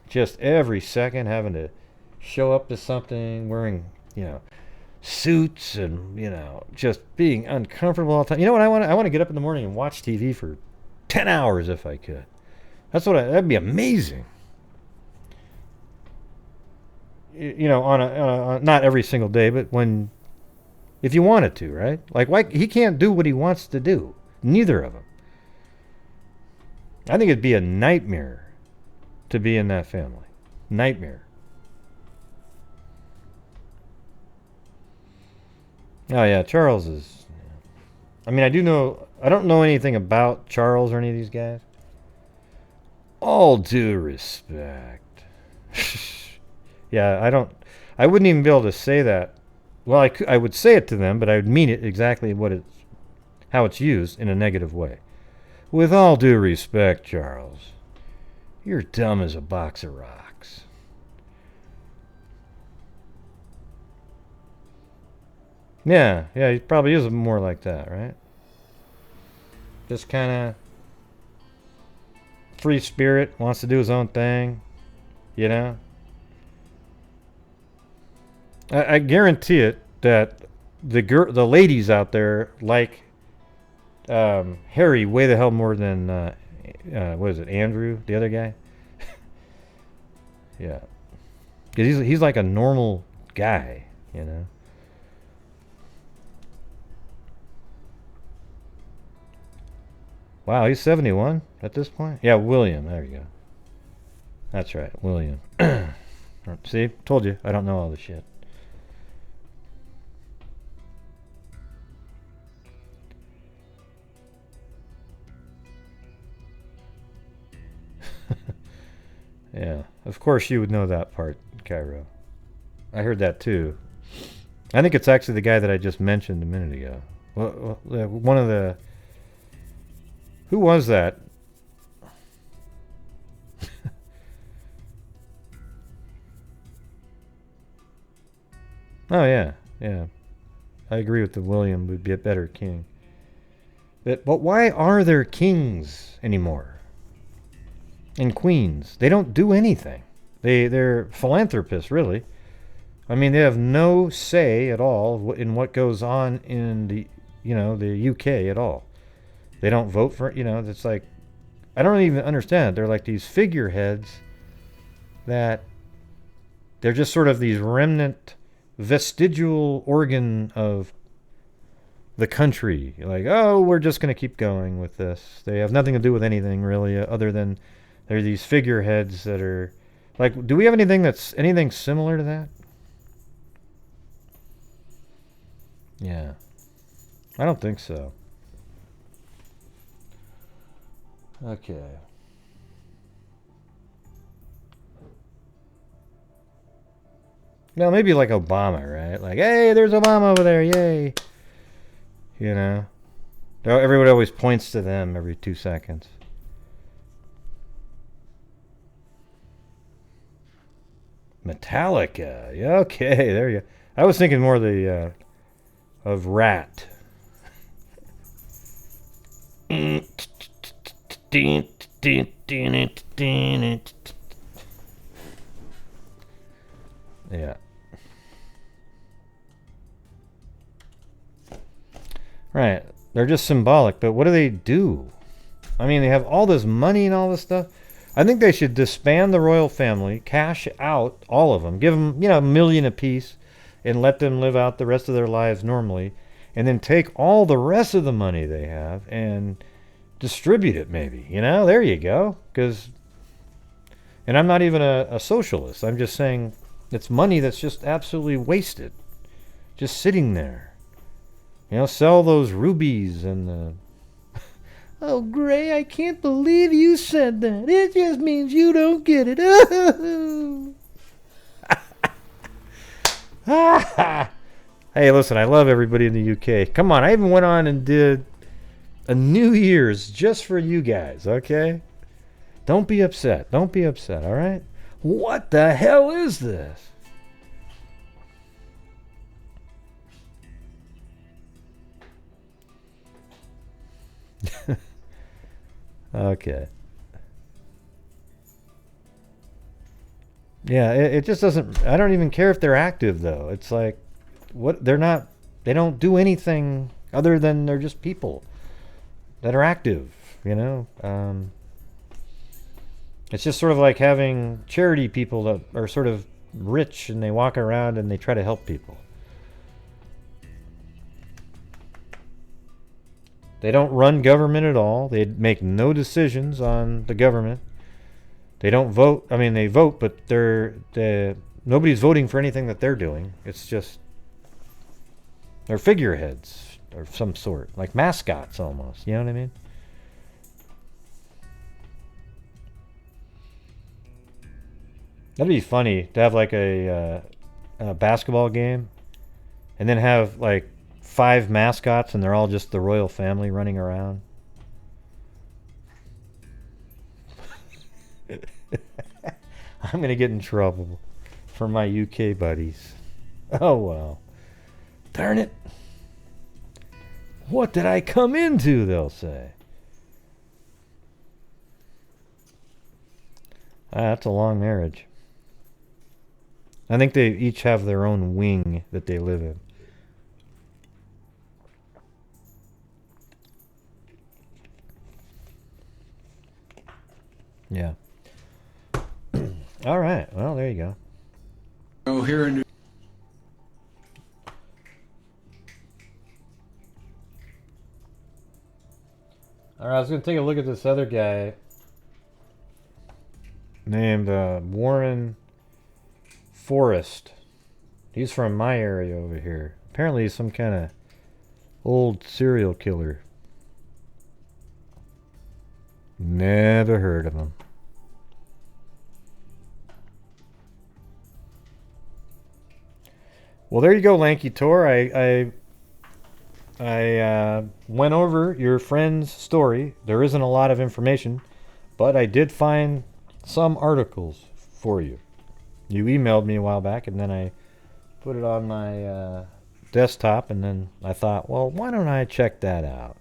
Just every second having to show up to something wearing, suits and, just being uncomfortable all the time. You know what I want? I want to get up in the morning and watch TV for 10 hours if I could. That'd be amazing. On not every single day, but if you wanted to, right? Like, why he can't do what he wants to do. Neither of them. I think it'd be a nightmare to be in that family. Nightmare. Oh yeah, Charles is... I mean, I don't know anything about Charles or any of these guys. All due respect. Yeah, I wouldn't even be able to say that. Well, I would say it to them, but I would mean it exactly how it's used in a negative way. With all due respect, Charles, you're dumb as a box of rocks. Yeah, he probably is more like that, right? Just kind of free spirit, wants to do his own thing, I guarantee it that the ladies out there like Harry way the hell more than what is it, Andrew, the other guy? Yeah, because he's like a normal guy, Wow, he's 71 at this point. Yeah, William. There you go. That's right, William. See, told you I don't know all the shit. Yeah, of course you would know that part, Cairo. I heard that too. I think it's actually the guy that I just mentioned a minute ago. One of the... Who was that? Oh, yeah. I agree with the William would be a better king. But why are there kings anymore? And queens? They don't do anything. They're philanthropists, really. I mean, they have no say at all in what goes on in the, the UK at all. They don't vote for, it's like, I don't even understand. They're like these figureheads that they're just sort of these remnant vestigial organ of the country. Like, oh, we're just going to keep going with this. They have nothing to do with anything really, other than they're these figureheads that are like, do we have anything that's anything similar to that? Yeah. I don't think so. Okay. Now, maybe like Obama, right? Like, hey, there's Obama over there, yay. Everyone always points to them every 2 seconds. Metallica. Yeah, okay, there you go. I was thinking more of Rat. Yeah. Right. They're just symbolic, but what do they do? I mean, they have all this money and all this stuff. I think they should disband the royal family, cash out all of them, give them, $1 million apiece, and let them live out the rest of their lives normally, and then take all the rest of the money they have and distribute it maybe. There you go. And I'm not even a socialist. I'm just saying it's money that's just absolutely wasted, just sitting there. Sell those rubies and the... Oh, Gray, I can't believe you said that. It just means you don't get it. Hey, listen, I love everybody in the UK. Come on, I even went on and did a New Year's just for you guys, okay? Don't be upset. Don't be upset, all right? What the hell is this? Okay. Yeah, it just doesn't... I don't even care if they're active, though. It's like, they don't do anything other than they're just people that are active, It's just sort of like having charity people that are sort of rich and they walk around and they try to help people. They don't run government at all. They make no decisions on the government. They don't vote. I mean, they vote, but nobody's voting for anything that they're doing. It's just they're figureheads of some sort, like mascots almost. You know what I mean? That'd be funny to have like a basketball game, and then have like 5 mascots, and they're all just the royal family running around. I'm gonna get in trouble for my UK buddies. Oh well. Darn it. What did I come into, they'll say. That's a long marriage. I think they each have their own wing that they live in. Yeah. All right. Well, there you go. Oh, here in New All right, I was going to take a look at this other guy named Warren Forrest. He's from my area over here. Apparently he's some kind of old serial killer. Never heard of him. Well, there you go, Lanky Tor. I went over your friend's story. There isn't a lot of information, but I did find some articles for you. You emailed me a while back, and then I put it on my desktop, and then I thought, well, why don't I check that out?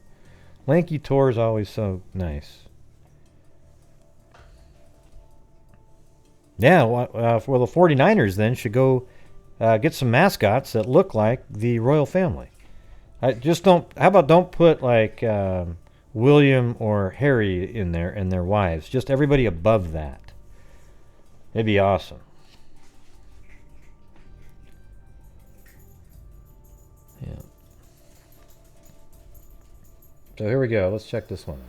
Lanky tour is always so nice. Yeah, well, the 49ers then should go get some mascots that look like the royal family. Just don't. How about don't put like William or Harry in there and their wives? Just everybody above that. It'd be awesome. Yeah. So here we go. Let's check this one out.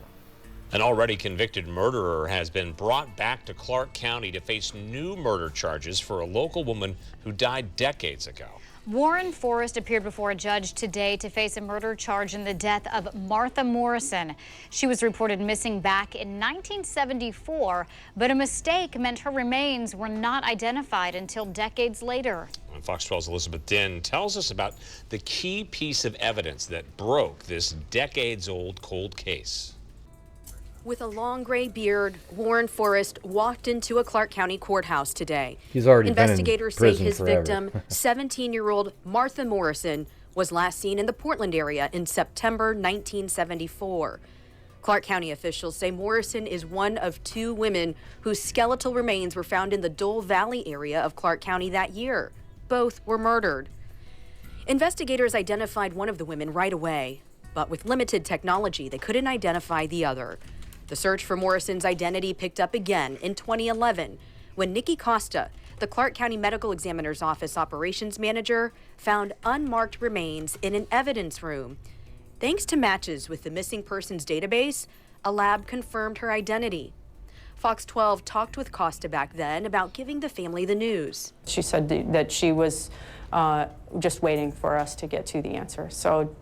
An already convicted murderer has been brought back to Clark County to face new murder charges for a local woman who died decades ago. Warren Forrest appeared before a judge today to face a murder charge in the death of Martha Morrison. She was reported missing back in 1974, but a mistake meant her remains were not identified until decades later. And Fox 12's Elizabeth Din tells us about the key piece of evidence that broke this decades-old cold case. With a long gray beard, Warren Forrest walked into a Clark County courthouse today. He's already Investigators been in say his forever. victim, 17-year-old Martha Morrison, was last seen in the Portland area in September 1974. Clark County officials say Morrison is one of 2 women whose skeletal remains were found in the Dole Valley area of Clark County that year. Both were murdered. Investigators identified one of the women right away, but with limited technology, they couldn't identify the other. The search for Morrison's identity picked up again in 2011 when Nikki Costa, the Clark County Medical Examiner's Office operations manager, found unmarked remains in an evidence room. Thanks to matches with the missing persons database, a lab confirmed her identity. Fox 12 talked with Costa back then about giving the family the news. She said that she was just waiting for us to get to the answer. So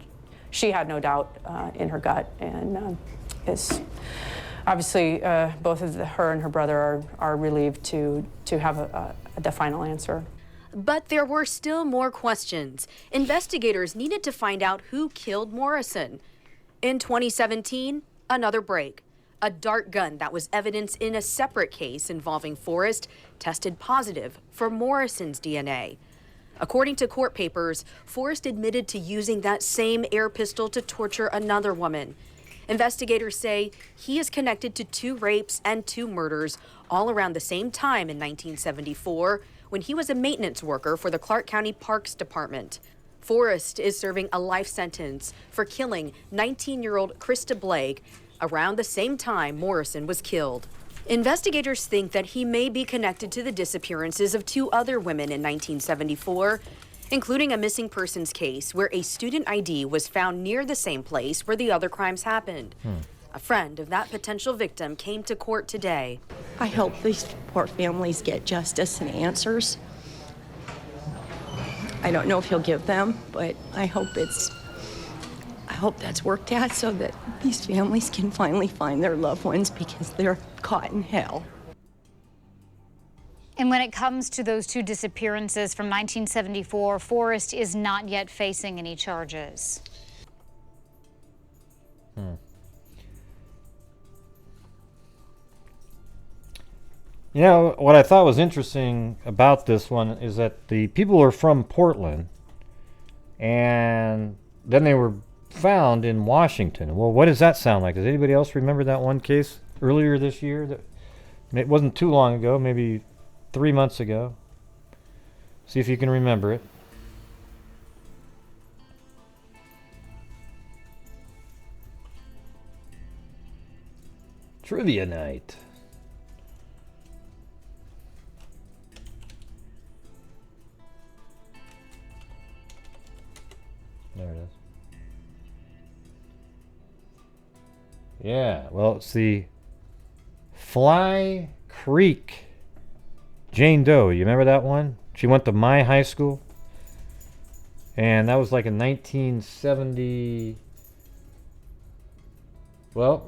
she had no doubt in her gut, and is obviously both of her and her brother are relieved to have the final answer. But there were still more questions. Investigators needed to find out who killed Morrison. In 2017, another break. A dart gun that was evidence in a separate case involving Forrest tested positive for Morrison's DNA. According to court papers, Forrest admitted to using that same air pistol to torture another woman. Investigators say he is connected to 2 rapes and 2 murders all around the same time in 1974 when he was a maintenance worker for the Clark County Parks Department. Forrest is serving a life sentence for killing 19-year-old Krista Blake around the same time Morrison was killed. Investigators think that he may be connected to the disappearances of 2 other women in 1974, including a missing persons case where a student ID was found near the same place where the other crimes happened. A friend of that potential victim came to court today. I hope these poor families get justice and answers. I don't know if he'll give them, but I hope that's worked out so that these families can finally find their loved ones because they're caught in hell. And when it comes to those 2 disappearances from 1974, Forrest is not yet facing any charges. You know, what I thought was interesting about this one is that the people are from Portland, and then they were found in Washington. Well, what does that sound like? Does anybody else remember that one case earlier this year? That it wasn't too long ago, maybe 3 months ago. See if you can remember it. Trivia night. There it is. Yeah, well, it's the Fly Creek Jane Doe. You remember that one? She went to my high school. And that was like in 1970. Well,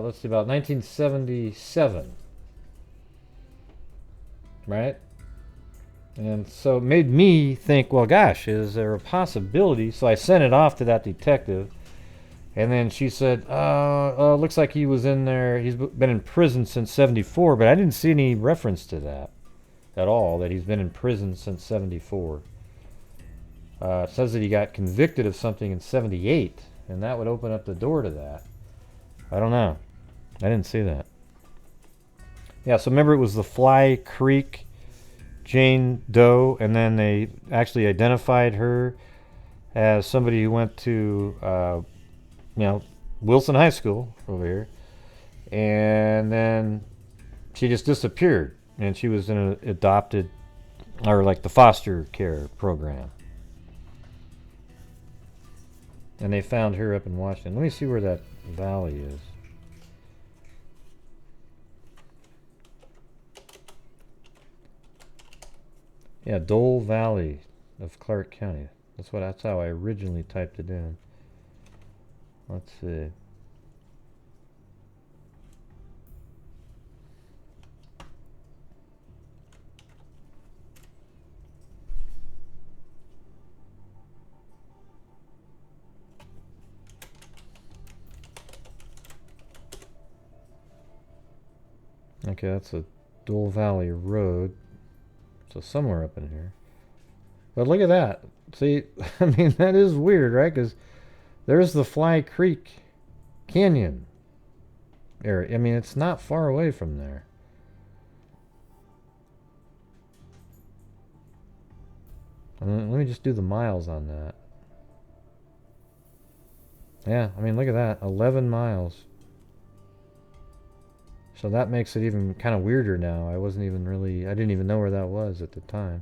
let's see, about 1977. Right? And so it made me think, well, gosh, is there a possibility? So I sent it off to that detective. And then she said, looks like he was in there. He's been in prison since 74, but I didn't see any reference to that at all, that he's been in prison since 74. It says that he got convicted of something in 78, and that would open up the door to that. I don't know. I didn't see that. Yeah, so remember it was the Fly Creek Jane Doe, and then they actually identified her as somebody who went to, Wilson High School over here. And then she just disappeared, and she was in an adopted, or like the foster care program. And they found her up in Washington. Let me see where that valley is. Yeah, Dole Valley of Clark County. That's how I originally typed it in. Let's see. Okay, that's a Dole Valley Road. So somewhere up in here. But look at that. See, I mean, that is weird, right? Because there's the Fly Creek Canyon area. I mean, it's not far away from there. And let me just do the miles on that. Yeah, I mean, look at that. 11 miles. So that makes it even kind of weirder now. I didn't even know where that was at the time.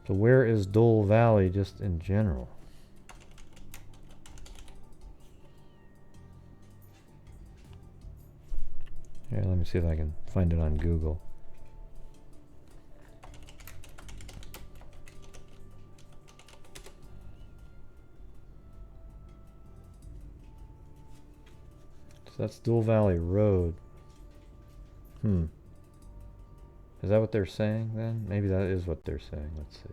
So where is Dole Valley just in general? Here, let me see if I can find it on Google. So that's Dole Valley Road. Is that what they're saying then? Maybe that is what they're saying. Let's see.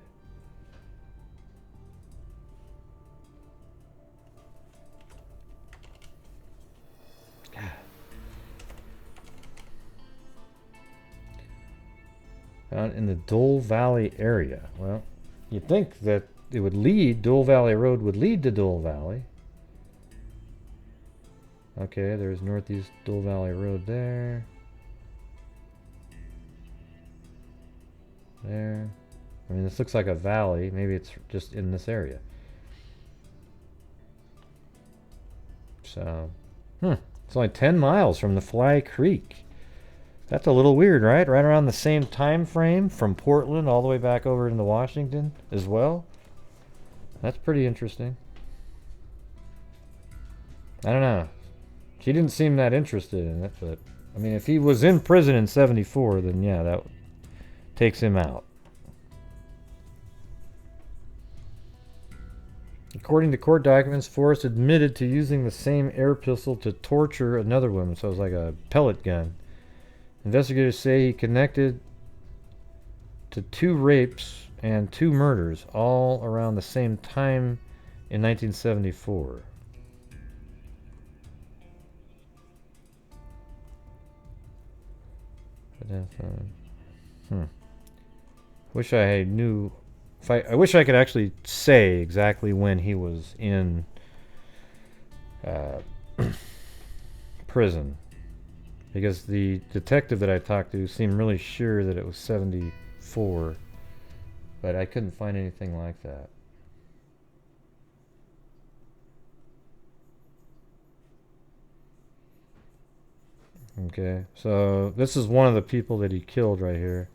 Found in the Dole Valley area. Well, you'd think that it would lead, Dole Valley Road would lead to Dole Valley. Okay, there's Northeast Dole Valley Road there. There. I mean, this looks like a valley. Maybe it's just in this area. So, it's only 10 miles from the Fly Creek. That's a little weird, right? Right around the same time frame from Portland all the way back over into Washington as well. That's pretty interesting. I don't know. She didn't seem that interested in it, but I mean, if he was in prison in '74, then yeah, that takes him out. According to court documents, Forrest admitted to using the same air pistol to torture another woman, so it was like a pellet gun. Investigators say he connected to 2 rapes and 2 murders, all around the same time in 1974. Wish I knew. I wish I could actually say exactly when he was in prison, because the detective that I talked to seemed really sure that it was 74, but I couldn't find anything like that. Okay, so this is one of the people that he killed right here.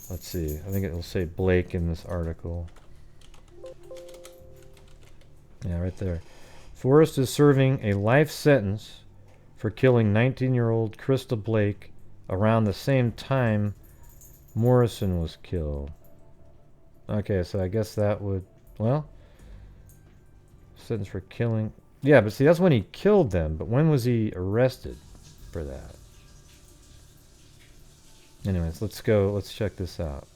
Let's see, I think it will say Blake in this article. Yeah, right there. Forrest is serving a life sentence for killing 19-year-old Krista Blake around the same time Morrison was killed. Okay, so I guess that would, well, sentence for killing. Yeah, but see, that's when he killed them. But when was he arrested for that? Anyways, let's go. Let's check this out.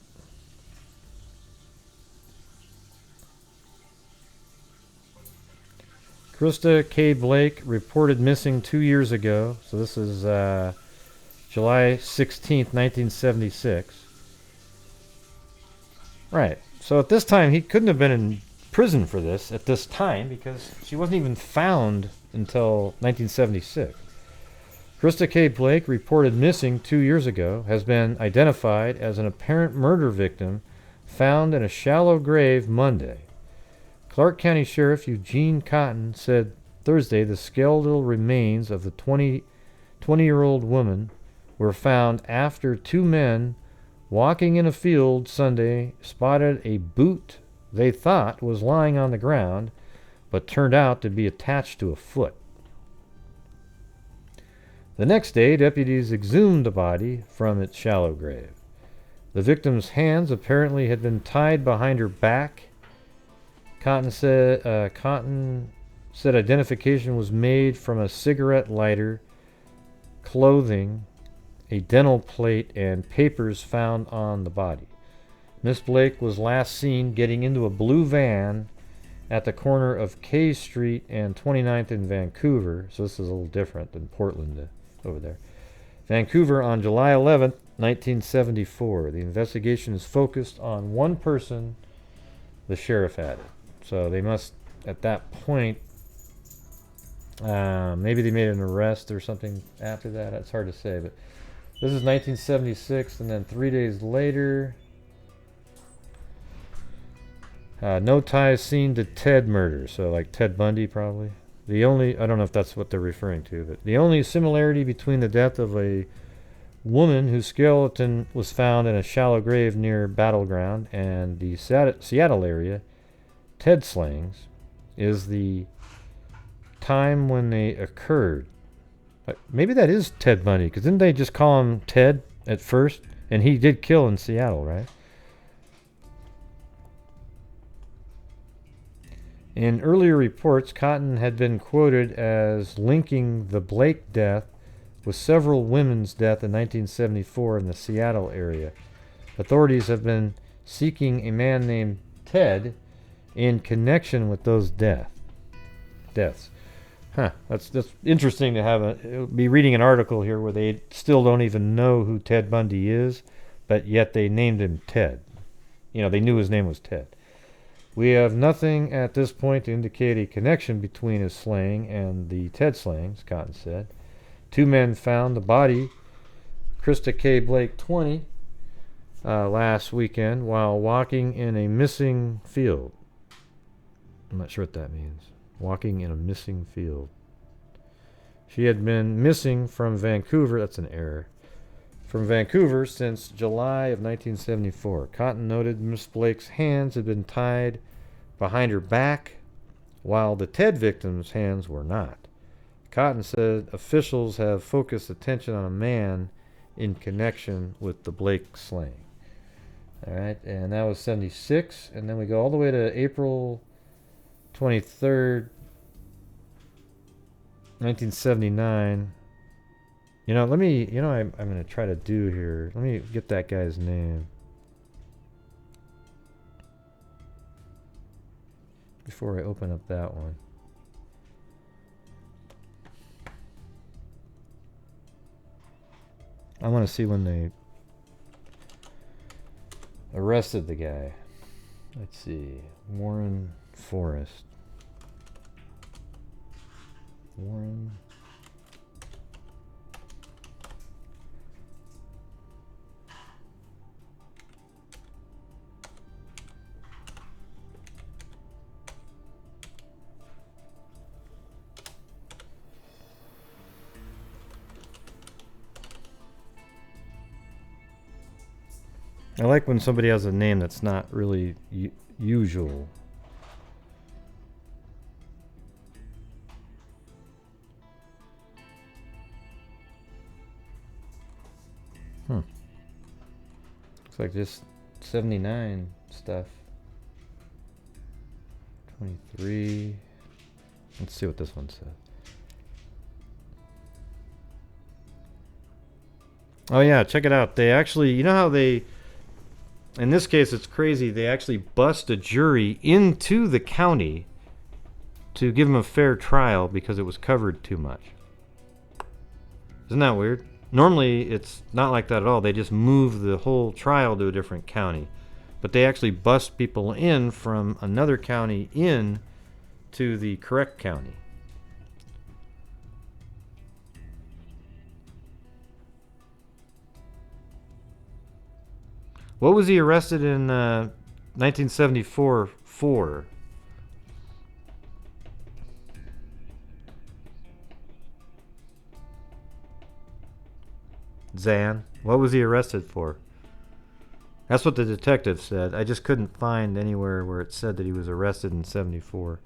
Krista K. Blake reported missing 2 years ago. So this is July 16th, 1976. Right. So at this time, he couldn't have been in prison for this at this time because she wasn't even found until 1976. Krista K. Blake, reported missing 2 years ago, has been identified as an apparent murder victim found in a shallow grave Monday. Clark County Sheriff Eugene Cotton said Thursday the skeletal remains of the 20-year-old woman were found after two men walking in a field Sunday spotted a boot they thought was lying on the ground, but turned out to be attached to a foot. The next day, deputies exhumed the body from its shallow grave. The victim's hands apparently had been tied behind her back. Cotton said identification was made from a cigarette lighter, clothing, a dental plate, and papers found on the body. Miss Blake was last seen getting into a blue van at the corner of K Street and 29th in Vancouver, so this is a little different than Portland over there. Vancouver on July 11th, 1974. The investigation is focused on one person, the sheriff added. So they must, at that point, maybe they made an arrest or something after that. It's hard to say, but this is 1976, and then 3 days later, no ties seen to Ted murder. So like Ted Bundy, probably. I don't know if that's what they're referring to, but the only similarity between the death of a woman whose skeleton was found in a shallow grave near Battleground and the Seattle area Ted slayings is the time when they occurred. Maybe that is Ted Bundy, because didn't they just call him Ted at first? And he did kill in Seattle, right? In earlier reports, Cotton had been quoted as linking the Blake death with several women's deaths in 1974 in the Seattle area. Authorities have been seeking a man named Ted in connection with those deaths. That's interesting to be reading an article here where they still don't even know who Ted Bundy is, but yet they named him Ted. They knew his name was Ted. We have nothing at this point to indicate a connection between his slaying and the Ted slayings, Cotton said. Two men found the body, Krista K. Blake, 20, last weekend while walking in a missing field. I'm not sure what that means. Walking in a missing field. She had been missing from Vancouver. That's an error. From Vancouver since July of 1974. Cotton noted Miss Blake's hands had been tied behind her back, while the Ted victim's hands were not. Cotton said officials have focused attention on a man in connection with the Blake slaying. All right, and that was 76, and then we go all the way to April 23rd, 1979. I'm going to try to do here. Let me get that guy's name before I open up that one. I want to see when they arrested the guy. Let's see. Warren Forrest. Warren. I like when somebody has a name that's not really usual. Looks like just 79 stuff. 23. Let's see what this one says. Oh yeah, check it out. They actually, how they... In this case, it's crazy. They actually bust a jury into the county to give them a fair trial because it was covered too much. Isn't that weird? Normally, it's not like that at all. They just move the whole trial to a different county. but they actually bust people in from another county in to the correct county. What was he arrested in 1974 for? Zan, what was he arrested for? That's what the detective said. I just couldn't find anywhere where it said that he was arrested in 74.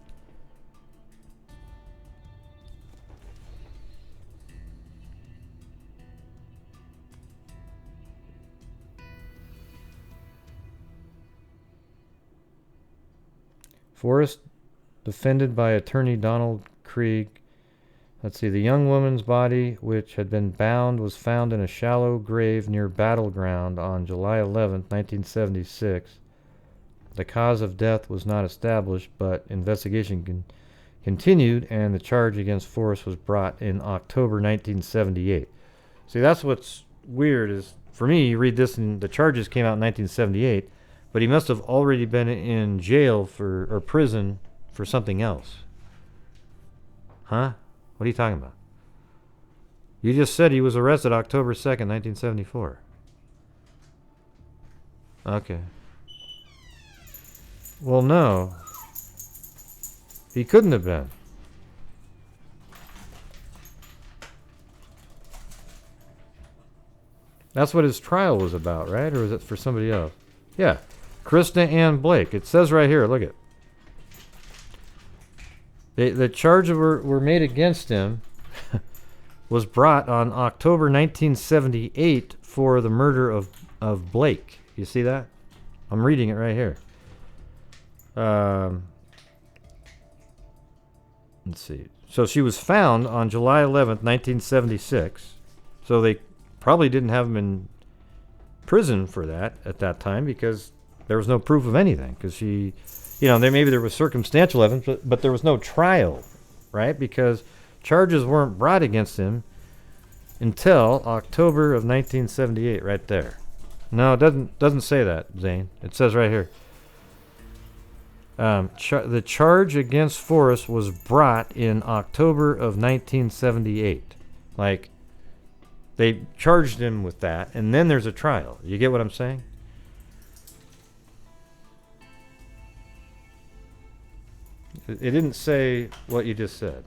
Forrest, defended by attorney Donald Krieg. Let's see, the young woman's body, which had been bound, was found in a shallow grave near Battleground on July 11, 1976. The cause of death was not established, but investigation continued, and the charge against Forrest was brought in October 1978. See, that's what's weird is, for me, you read this and the charges came out in 1978, but he must have already been in jail for, or prison for something else. Huh? What are you talking about? You just said he was arrested October 2nd, 1974. Okay. Well, no. He couldn't have been. That's what his trial was about, right? Or is it for somebody else? Yeah. Krista Ann Blake. It says right here, look at. The charges were made against him was brought on October 1978 for the murder of Blake. You see that? I'm reading it right here. Let's see. So she was found on July 11th, 1976. So they probably didn't have him in prison for that at that time because there was no proof of anything. Because she, you know, maybe there was circumstantial evidence, but there was no trial, right? Because charges weren't brought against him until October of 1978, right there. No, it doesn't say that, Zane. It says right here. The charge against Forrest was brought in October of 1978. Like, they charged him with that, and then there's a trial. You get what I'm saying? It didn't say what you just said.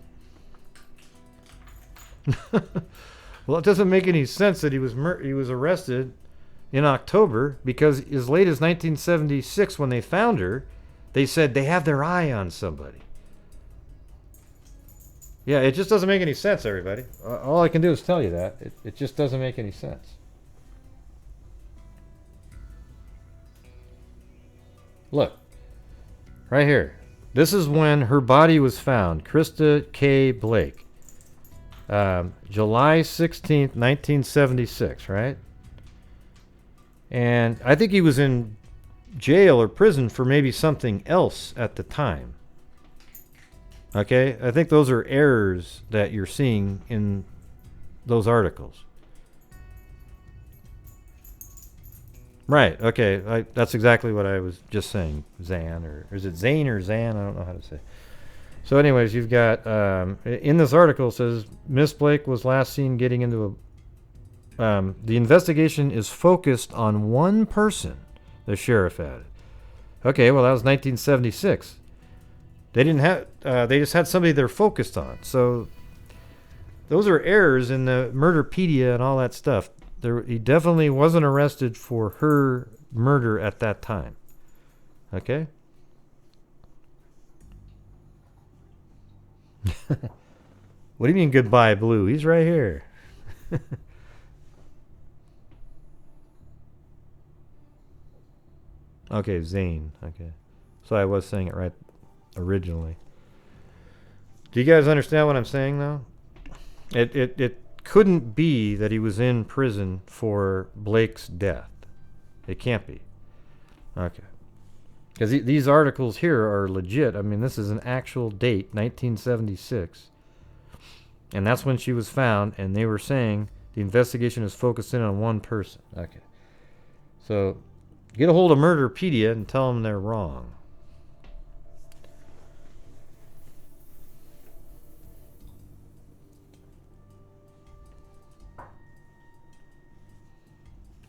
Well, it doesn't make any sense that he was arrested in October because as late as 1976 when they found her, they said they have their eye on somebody. Yeah, it just doesn't make any sense, everybody. All I can do is tell you that. It just doesn't make any sense. Look, right here. This is when her body was found. Krista K. Blake. July 16th, 1976, right? And I think he was in jail or prison for maybe something else at the time. Okay? I think those are errors that you're seeing in those articles. Right, okay. That's exactly what I was just saying. Zan, or is it Zane or Zan? I don't know how to say. So anyways, you've got, in this article it says, Miss Blake was last seen getting into a, the investigation is focused on one person, the sheriff added. Okay, well that was 1976. They didn't have, they just had somebody they're focused on. So those are errors in the Murderpedia and all that stuff. He definitely wasn't arrested for her murder at that time. Okay? What do you mean goodbye, Blue? He's right here. Okay, Zane. Okay. So I was saying it right originally. Do you guys understand what I'm saying, though? It couldn't be that he was in prison for Blake's death. It can't be. Okay. Because these articles here are legit. I mean, this is an actual date, 1976. And that's when she was found, and they were saying the investigation is focused in on one person. Okay. So Get a hold of Murderpedia and tell them they're wrong.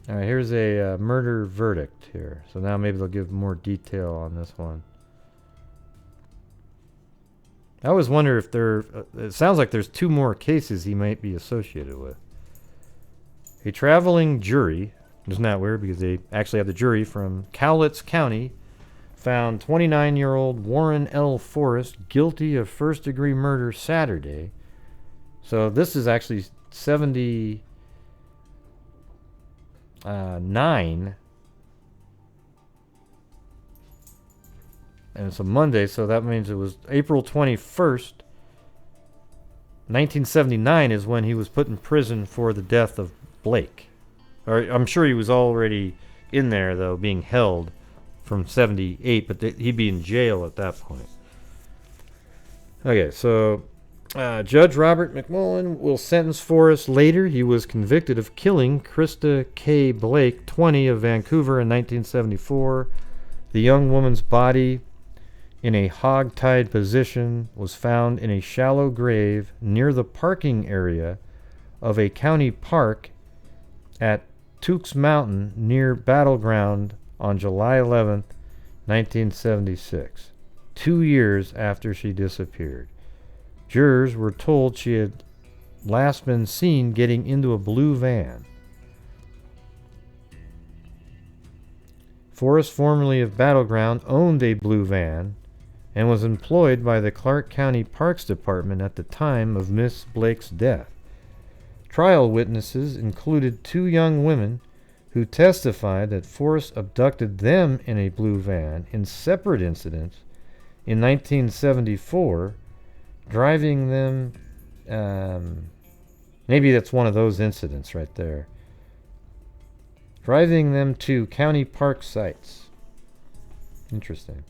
All right, here's a murder verdict here. So now maybe they'll give more detail on this one. I always wonder if there... it sounds like there's 2 more cases he might be associated with. A traveling jury... Isn't that weird? Because they actually have the jury from Cowlitz County found 29-year-old Warren L. Forrest guilty of first-degree murder Saturday. So this is actually 79. And it's a Monday, so that means it was April 21st, 1979 is when he was put in prison for the death of Blake. Or I'm sure he was already in there, though, being held from 78, but he'd be in jail at that point. Okay, so Judge Robert McMullen will sentence Forrest later. He was convicted of killing Krista K. Blake, 20, of Vancouver in 1974. The young woman's body, in a hog-tied position, was found in a shallow grave near the parking area of a county park at Tukes Mountain near Battleground on July 11th, 1976, 2 years after she disappeared. Jurors were told she had last been seen getting into a blue van. Forrest, formerly of Battleground, owned a blue van and was employed by the Clark County Parks Department at the time of Miss Blake's death. Trial witnesses included 2 young women who testified that Forrest abducted them in a blue van in separate incidents in 1974, driving them... maybe that's one of those incidents right there. Driving them to county park sites. Interesting.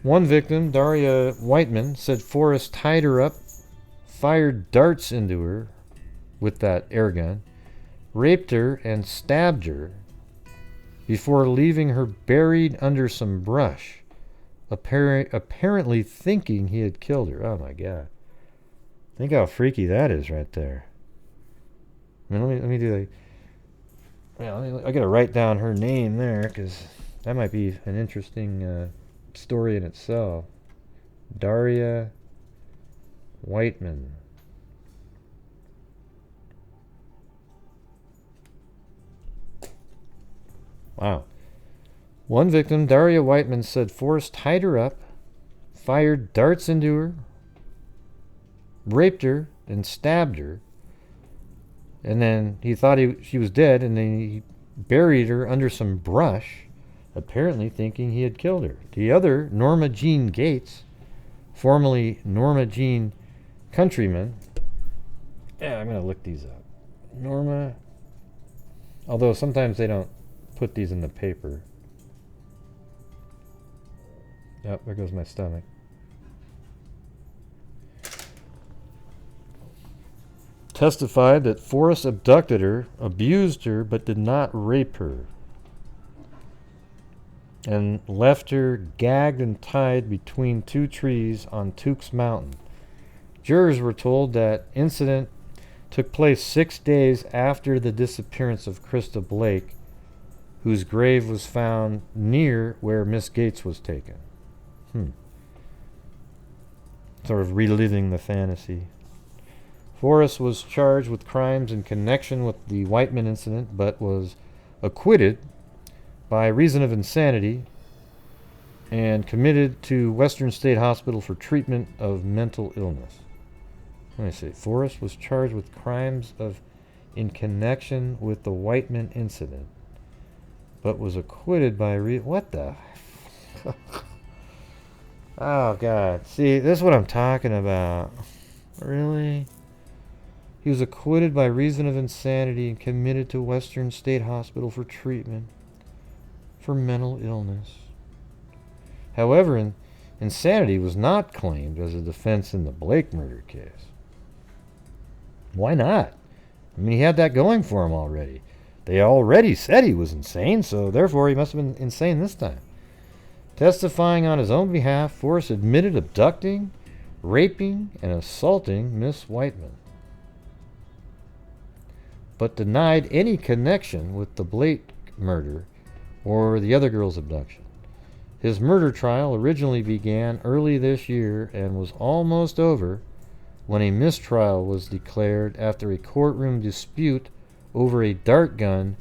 One victim, Daria Whiteman, said Forrest tied her up, fired darts into her with that air gun, raped her and stabbed her before leaving her buried under some brush, apparently thinking he had killed her. Oh my God. Think how freaky that is right there. I mean, let me do the... Well, I gotta write down her name there, because that might be an interesting story in itself. Daria Whiteman. Wow. One victim, Daria Whiteman, said Forrest tied her up, fired darts into her, raped her, and stabbed her. And then he thought she was dead, and then he buried her under some brush, apparently thinking he had killed her. The other, Norma Jean Gates, formerly Norma Jean Countryman. Yeah, I'm going to look these up. Norma, although sometimes they don't put these in the paper. Oh, there goes my stomach. Testified that Forrest abducted her, abused her, but did not rape her, and left her gagged and tied between 2 trees on Tukes Mountain. Jurors were told that incident took place 6 days after the disappearance of Krista Blake, whose grave was found near where Miss Gates was taken. Sort of reliving the fantasy. Forrest was charged with crimes in connection with the Whiteman incident, but was acquitted by reason of insanity and committed to Western State Hospital for treatment of mental illness. Let me see. Forrest was charged with crimes in connection with the Whiteman incident, but was acquitted by what the... Oh, God. See, this is what I'm talking about. Really? He was acquitted by reason of insanity and committed to Western State Hospital for treatment for mental illness. However, insanity was not claimed as a defense in the Blake murder case. Why not? I mean, he had that going for him already. They already said he was insane, so therefore he must have been insane this time. Testifying on his own behalf, Forrest admitted abducting, raping, and assaulting Miss Whiteman, but denied any connection with the Blake murder or the other girl's abduction. His murder trial originally began early this year and was almost over when a mistrial was declared after a courtroom dispute over a dart gun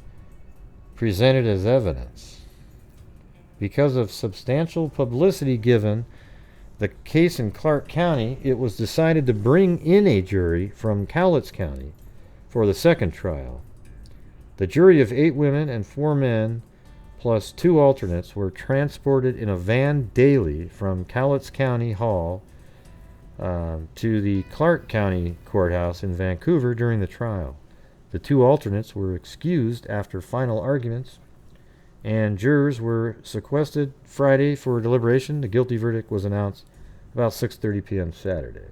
presented as evidence. Because of substantial publicity given the case in Clark County, it was decided to bring in a jury from Cowlitz County for the second trial. The jury of 8 women and 4 men plus 2 alternates were transported in a van daily from Cowlitz County Hall to the Clark County Courthouse in Vancouver during the trial. The 2 alternates were excused after final arguments, and jurors were sequestered Friday for deliberation. The guilty verdict was announced about 6:30 p.m. Saturday.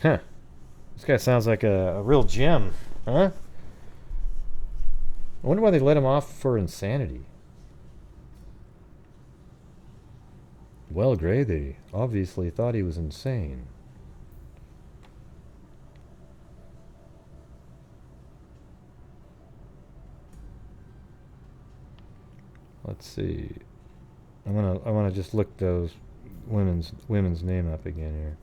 Huh. This guy sounds like a real gem, huh? I wonder why they let him off for insanity. Well, Gray, they obviously thought he was insane. Let's see. I wanna just look those women's name up again here.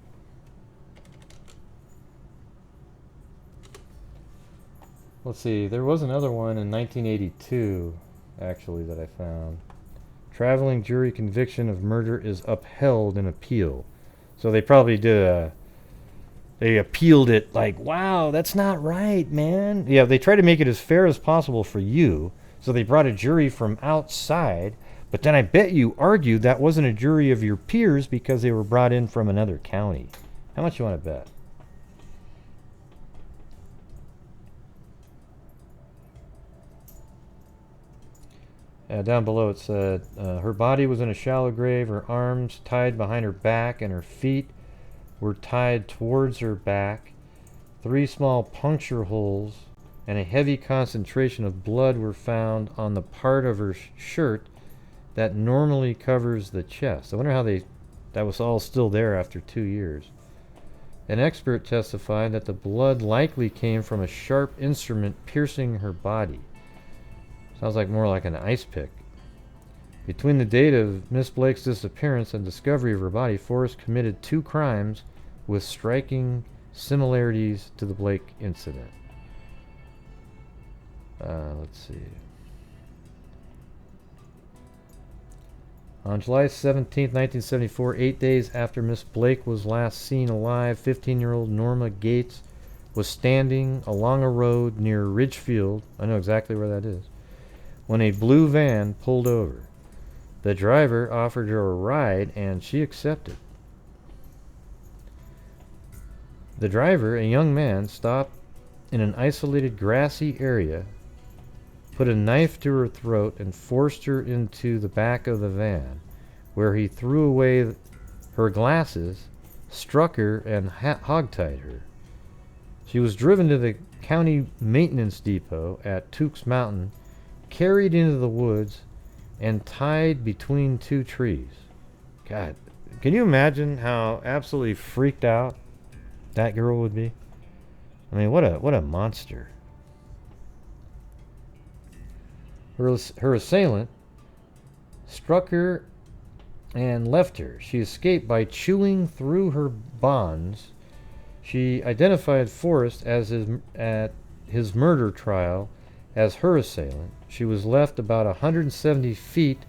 Let's see. There was another one in 1982, actually, that I found. Traveling jury conviction of murder is upheld in appeal. So they probably did they appealed it like, wow, that's not right, man. Yeah, they try to make it as fair as possible for you. So they brought a jury from outside, but then I bet you argued that wasn't a jury of your peers because they were brought in from another county. How much you want to bet? Down below it said, her body was in a shallow grave, her arms tied behind her back, and her feet were tied towards her back. 3 small puncture holes and a heavy concentration of blood were found on the part of her shirt that normally covers the chest. I wonder how that was all still there after 2 years. An expert testified that the blood likely came from a sharp instrument piercing her body. Sounds like more like an ice pick. Between the date of Miss Blake's disappearance and discovery of her body, Forrest committed 2 crimes with striking similarities to the Blake incident. Let's see. On July 17, 1974, 8 days after Miss Blake was last seen alive, 15-year-old Norma Gates was standing along a road near Ridgefield, I know exactly where that is, when a blue van pulled over. The driver offered her a ride and she accepted. The driver, a young man, stopped in an isolated grassy area, put a knife to her throat, and forced her into the back of the van, where he threw away her glasses, struck her, and hogtied her. She was driven to the county maintenance depot at Tukes Mountain, carried into the woods, and tied between 2 trees. God, can you imagine how absolutely freaked out that girl would be? I mean, what a monster. Her assailant struck her and left her. She escaped by chewing through her bonds. She identified Forrest as at his murder trial as her assailant. She was left about 170 feet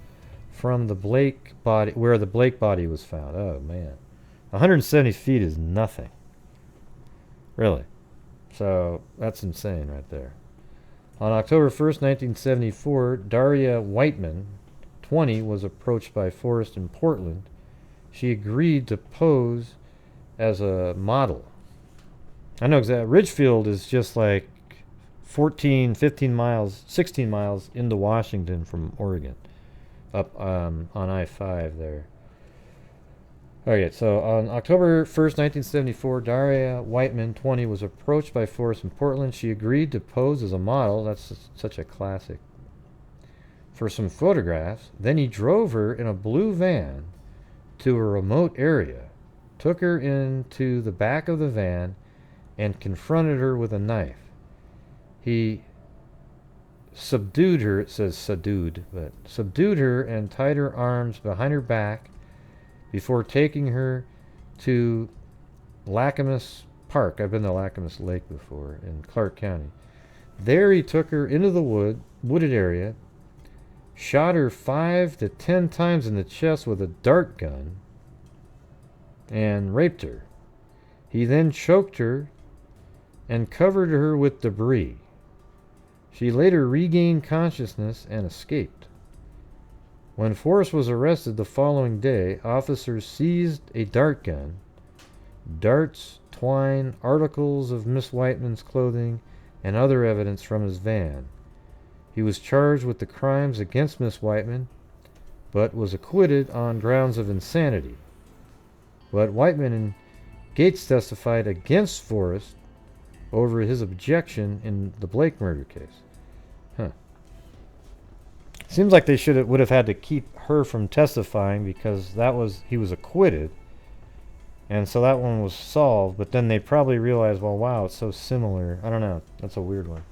from the Blake body, where the Blake body was found. Oh man, 170 feet is nothing, really. So that's insane right there. On October 1st, 1974, Daria Whiteman, 20, was approached by Forrest in Portland. She agreed to pose as a model. I know exactly. Ridgefield is just like 14, 15 miles, 16 miles into Washington from Oregon, up on I-5 there. Okay, so on October 1st, 1974, Daria Whiteman, 20, was approached by Forrest in Portland. She agreed to pose as a model. That's such a classic. For some photographs. Then he drove her in a blue van to a remote area, took her into the back of the van, and confronted her with a knife. He subdued her, it says subdued, but subdued her and tied her arms behind her back before taking her to Lacamas Park. I've been to Lacamas Lake before in Clark County. There he took her into the wooded area, shot her 5 to 10 times in the chest with a dart gun, and raped her. He then choked her and covered her with debris. She later regained consciousness and escaped. When Forrest was arrested the following day, officers seized a dart gun, darts, twine, articles of Miss Whiteman's clothing, and other evidence from his van. He was charged with the crimes against Miss Whiteman, but was acquitted on grounds of insanity. But Whiteman and Gates testified against Forrest over his objection in the Blake murder case. Huh. Seems like they would have had to keep her from testifying because he was acquitted, and so that one was solved. But then they probably realized, well, wow, it's so similar. I don't know. That's a weird one.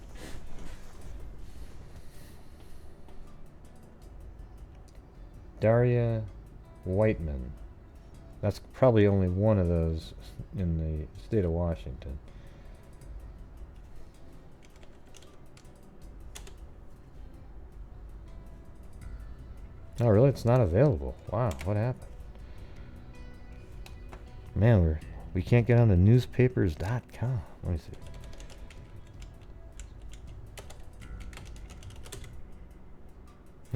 Daria Whiteman. That's probably only one of those in the state of Washington. Oh, really? It's not available. Wow, what happened? Man, we can't get on the newspapers.com. Let me see.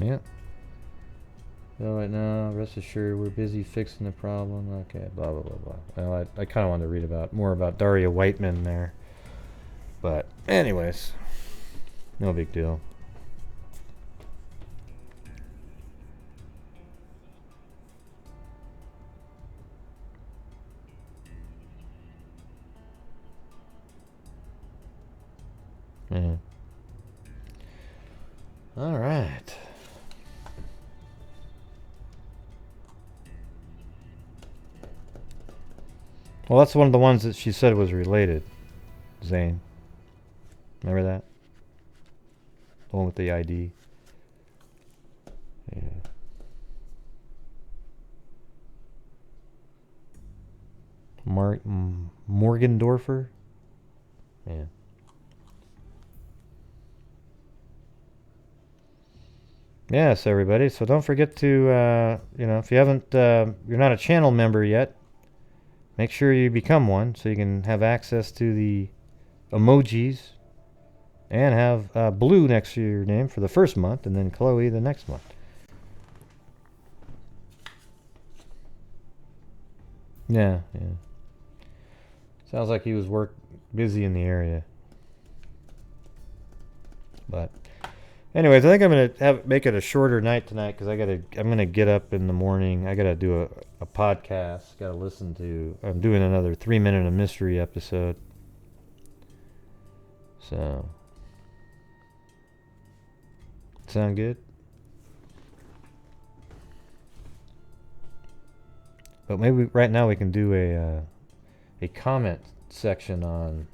Yeah. No, right now, rest assured, we're busy fixing the problem. Okay, blah, blah, blah, blah. Well, I kind of wanted to read more about Daria Whiteman there. But, anyways, no big deal. Yeah. All right. Well, that's one of the ones that she said was related. Zane. Remember that? The one with the ID. Yeah. Morgendorfer? Yeah. Yes, everybody. So don't forget to, if you haven't, you're not a channel member yet, make sure you become one so you can have access to the emojis and have Blue next to your name for the first month and then Chloe the next month. Yeah. Sounds like he was busy in the area. But anyways, I think I'm gonna make it a shorter night tonight because I'm gonna get up in the morning. I gotta do a podcast. Gotta listen to. I'm doing another 3 Minute of Mystery episode. So, sound good? But maybe right now we can do a comment section on.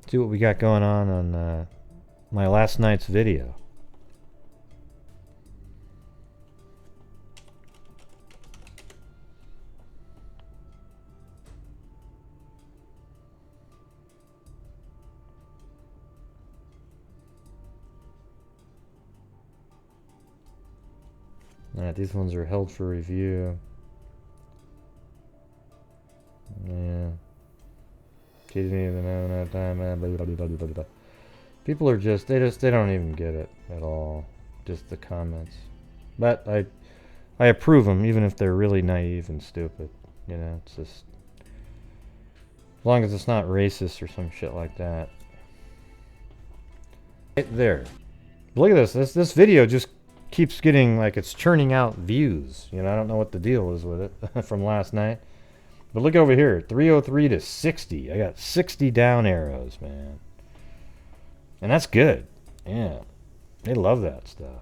See what we got going on my last night's video. Alright, these ones are held for review. Yeah. She didn't even have enough time. Blah, blah, blah, blah. People are they don't even get it at all. Just the comments. But I approve them, even if they're really naive and stupid. It's just as long as it's not racist or some shit like that. Right there. Look at this. This video just keeps getting, like, it's churning out views. You know, I don't know what the deal is with it from last night. But look over here, 303 to 60. I got 60 down arrows, man. And that's good. Yeah. They love that stuff.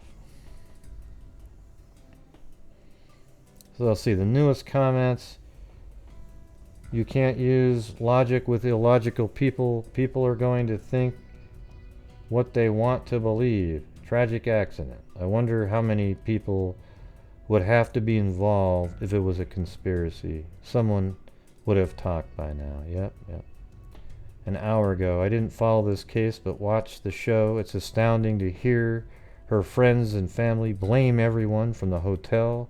So let's see, the newest comments. You can't use logic with illogical people. People are going to think what they want to believe. Tragic accident. I wonder how many people would have to be involved if it was a conspiracy. Someone would have talked by now. Yep. An hour ago. I didn't follow this case, but watched the show. It's astounding to hear her friends and family blame everyone from the hotel,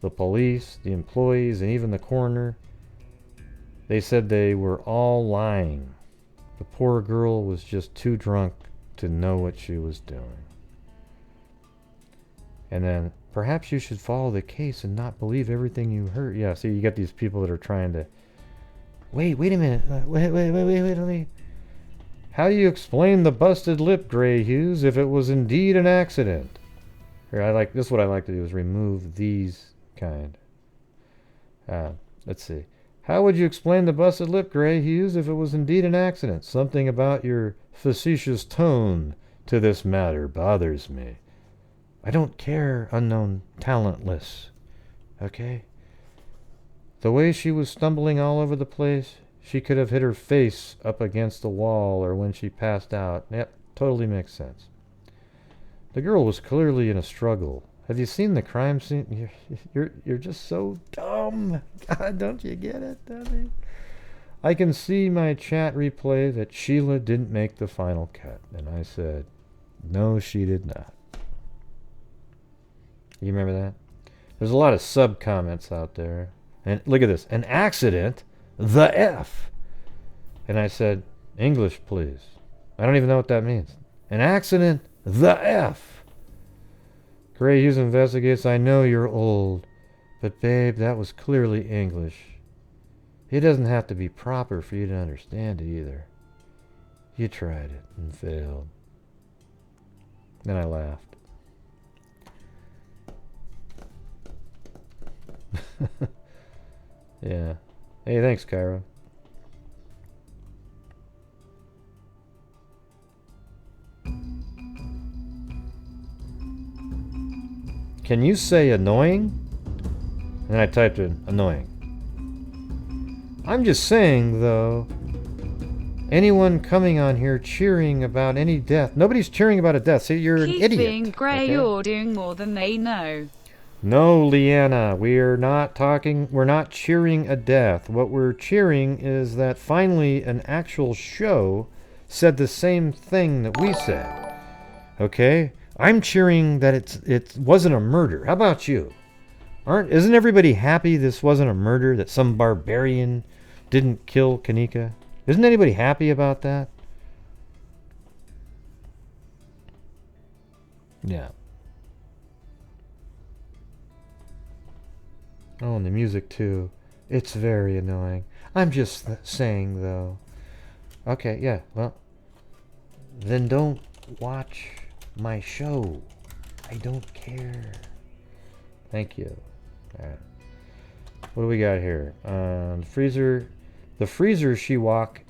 the police, the employees, and even the coroner. They said they were all lying. The poor girl was just too drunk to know what she was doing. And then, perhaps you should follow the case and not believe everything you heard. Yeah, see, you got these people that are trying to... Wait a minute. Wait. How do you explain the busted lip, Gray Hughes, if it was indeed an accident? Here, this is what I like to do, is remove these kind. Let's see. How would you explain the busted lip, Gray Hughes, if it was indeed an accident? Something about your facetious tone to this matter bothers me. I don't care, unknown talentless. Okay? The way she was stumbling all over the place, she could have hit her face up against the wall or when she passed out. Yep, totally makes sense. The girl was clearly in a struggle. Have you seen the crime scene? You're just so dumb. God, don't you get it, dummy? I can see my chat replay that Sheila didn't make the final cut. And I said, no, she did not. You remember that? There's a lot of sub-comments out there. And look at this. An accident? The F. And I said, English, please. I don't even know what that means. An accident? The F. Gray Hughes investigates. I know you're old. But, babe, that was clearly English. It doesn't have to be proper for you to understand it either. You tried it and failed. Then I laughed. Yeah. Hey, thanks, Cairo. Can you say annoying? And then I typed in annoying. I'm just saying, though, anyone coming on here cheering about any death. Nobody's cheering about a death. See, you're an idiot. Keep being grey, okay? You're doing more than they know. No, Leanna, we're not cheering a death. What we're cheering is that finally an actual show said the same thing that we said. Okay? I'm cheering that it wasn't a murder. How about you? Isn't everybody happy this wasn't a murder, that some barbarian didn't kill Kanika? Isn't anybody happy about that? Yeah. Oh, and the music too. It's very annoying. I'm just saying, though. Okay, yeah, well. Then don't watch my show. I don't care. Thank you. Alright. What do we got here? The freezer she walk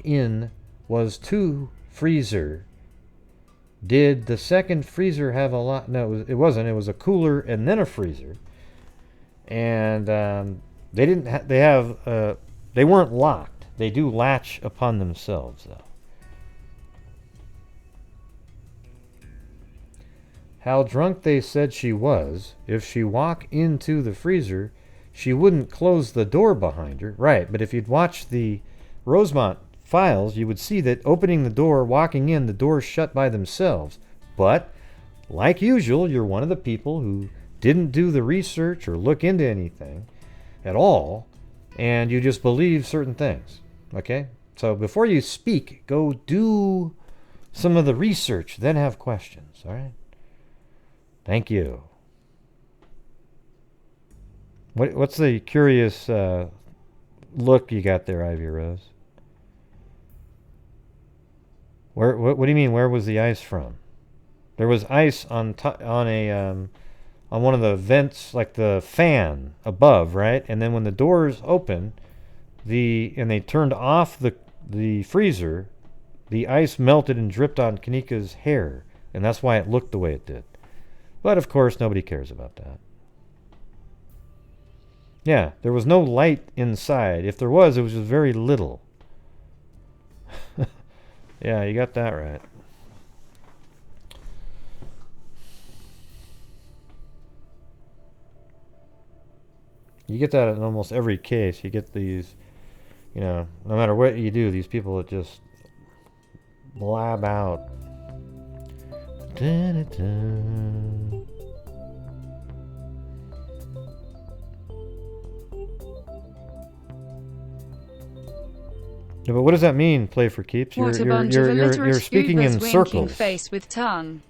in was two freezer. Did the second freezer have a lot? No, it wasn't. It was a cooler and then a freezer. And they didn't. They weren't locked. They do latch upon themselves, though. How drunk they said she was. If she walked into the freezer, she wouldn't close the door behind her. Right, but if you'd watch the Rosemont files, you would see that opening the door, walking in, the doors shut by themselves. But, like usual, you're one of the people who didn't do the research or look into anything at all, and you just believe certain things. Okay? So before you speak, go do some of the research, then have questions. All right? Thank you. What's the curious look you got there, Ivy Rose? What do you mean, where was the ice from? There was ice on one of the vents, like the fan above, right? And then when the doors open, and they turned off the freezer, the ice melted and dripped on Kanika's hair, and that's why it looked the way it did. But of course, nobody cares about that. Yeah, there was no light inside. If there was, it was just very little. Yeah, you got that right. You get that in almost every case. You get these, no matter what you do, these people that just blab out. Dun-dun-dun. Yeah, but what does that mean, play for keeps? What a bunch of illiterate you're speaking in scoobers circles. winking face with tongue.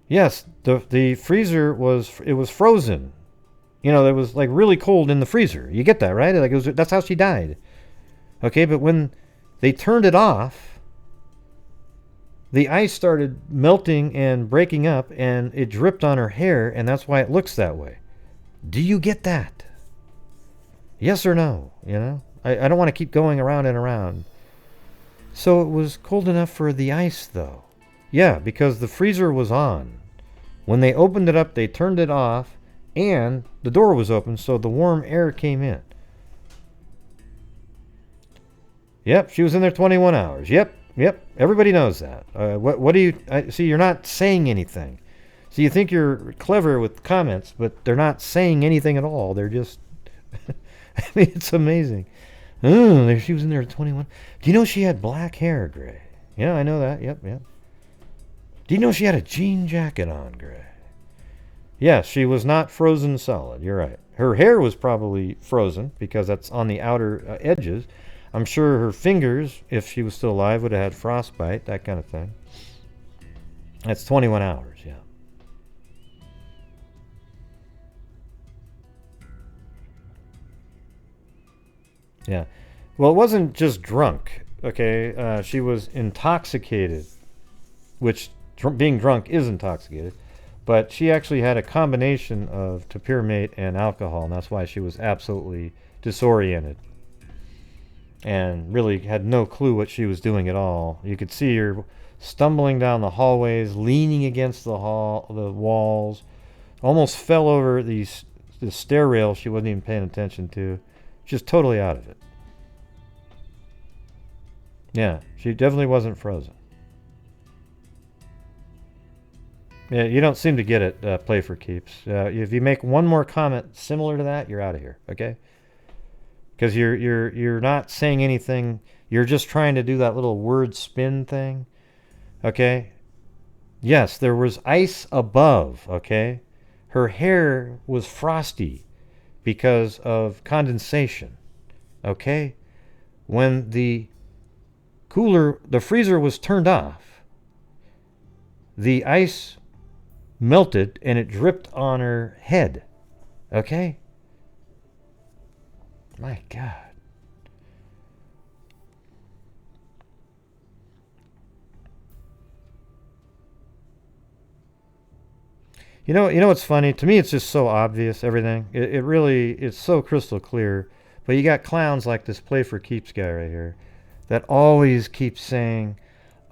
Yes, the freezer was frozen. It was like really cold in the freezer. You get that, right? Like that's how she died. Okay, but when they turned it off, the ice started melting and breaking up, and it dripped on her hair, and that's why it looks that way. Do you get that? Yes or no? I don't want to keep going around and around. So it was cold enough for the ice, though. Yeah, because the freezer was on. When they opened it up, they turned it off, and the door was open, so the warm air came in. Yep, she was in there 21 hours. Yep. Everybody knows that. What do you... see, you're not saying anything. So you think you're clever with comments, but they're not saying anything at all. They're just... I mean, it's amazing. Oh, she was in there at 21. Do you know she had black hair, Gray? Yeah, I know that. Yep. Do you know she had a jean jacket on, Gray? Yes, she was not frozen solid. You're right. Her hair was probably frozen because that's on the outer edges. I'm sure her fingers, if she was still alive, would have had frostbite, that kind of thing. That's 21 hours, yeah. Yeah. Well, it wasn't just drunk, okay? She was intoxicated, which being drunk is intoxicated. But she actually had a combination of topiramate and alcohol, and that's why she was absolutely disoriented and really had no clue what she was doing at all. You could see her stumbling down the hallways, leaning against the walls, almost fell over the stair rail she wasn't even paying attention to. Just totally out of it. Yeah, she definitely wasn't frozen. Yeah, you don't seem to get it, play for keeps. If you make one more comment similar to that, you're out of here, okay? Because you're not saying anything. You're just trying to do that little word spin thing, okay? Yes, there was ice above, okay? Her hair was frosty because of condensation, okay? When the freezer was turned off, the ice melted and it dripped on her head. Okay? My God. You know what's funny? To me, it's just so obvious, everything. It really, it's so crystal clear. But you got clowns like this Play for Keeps guy right here that always keeps saying,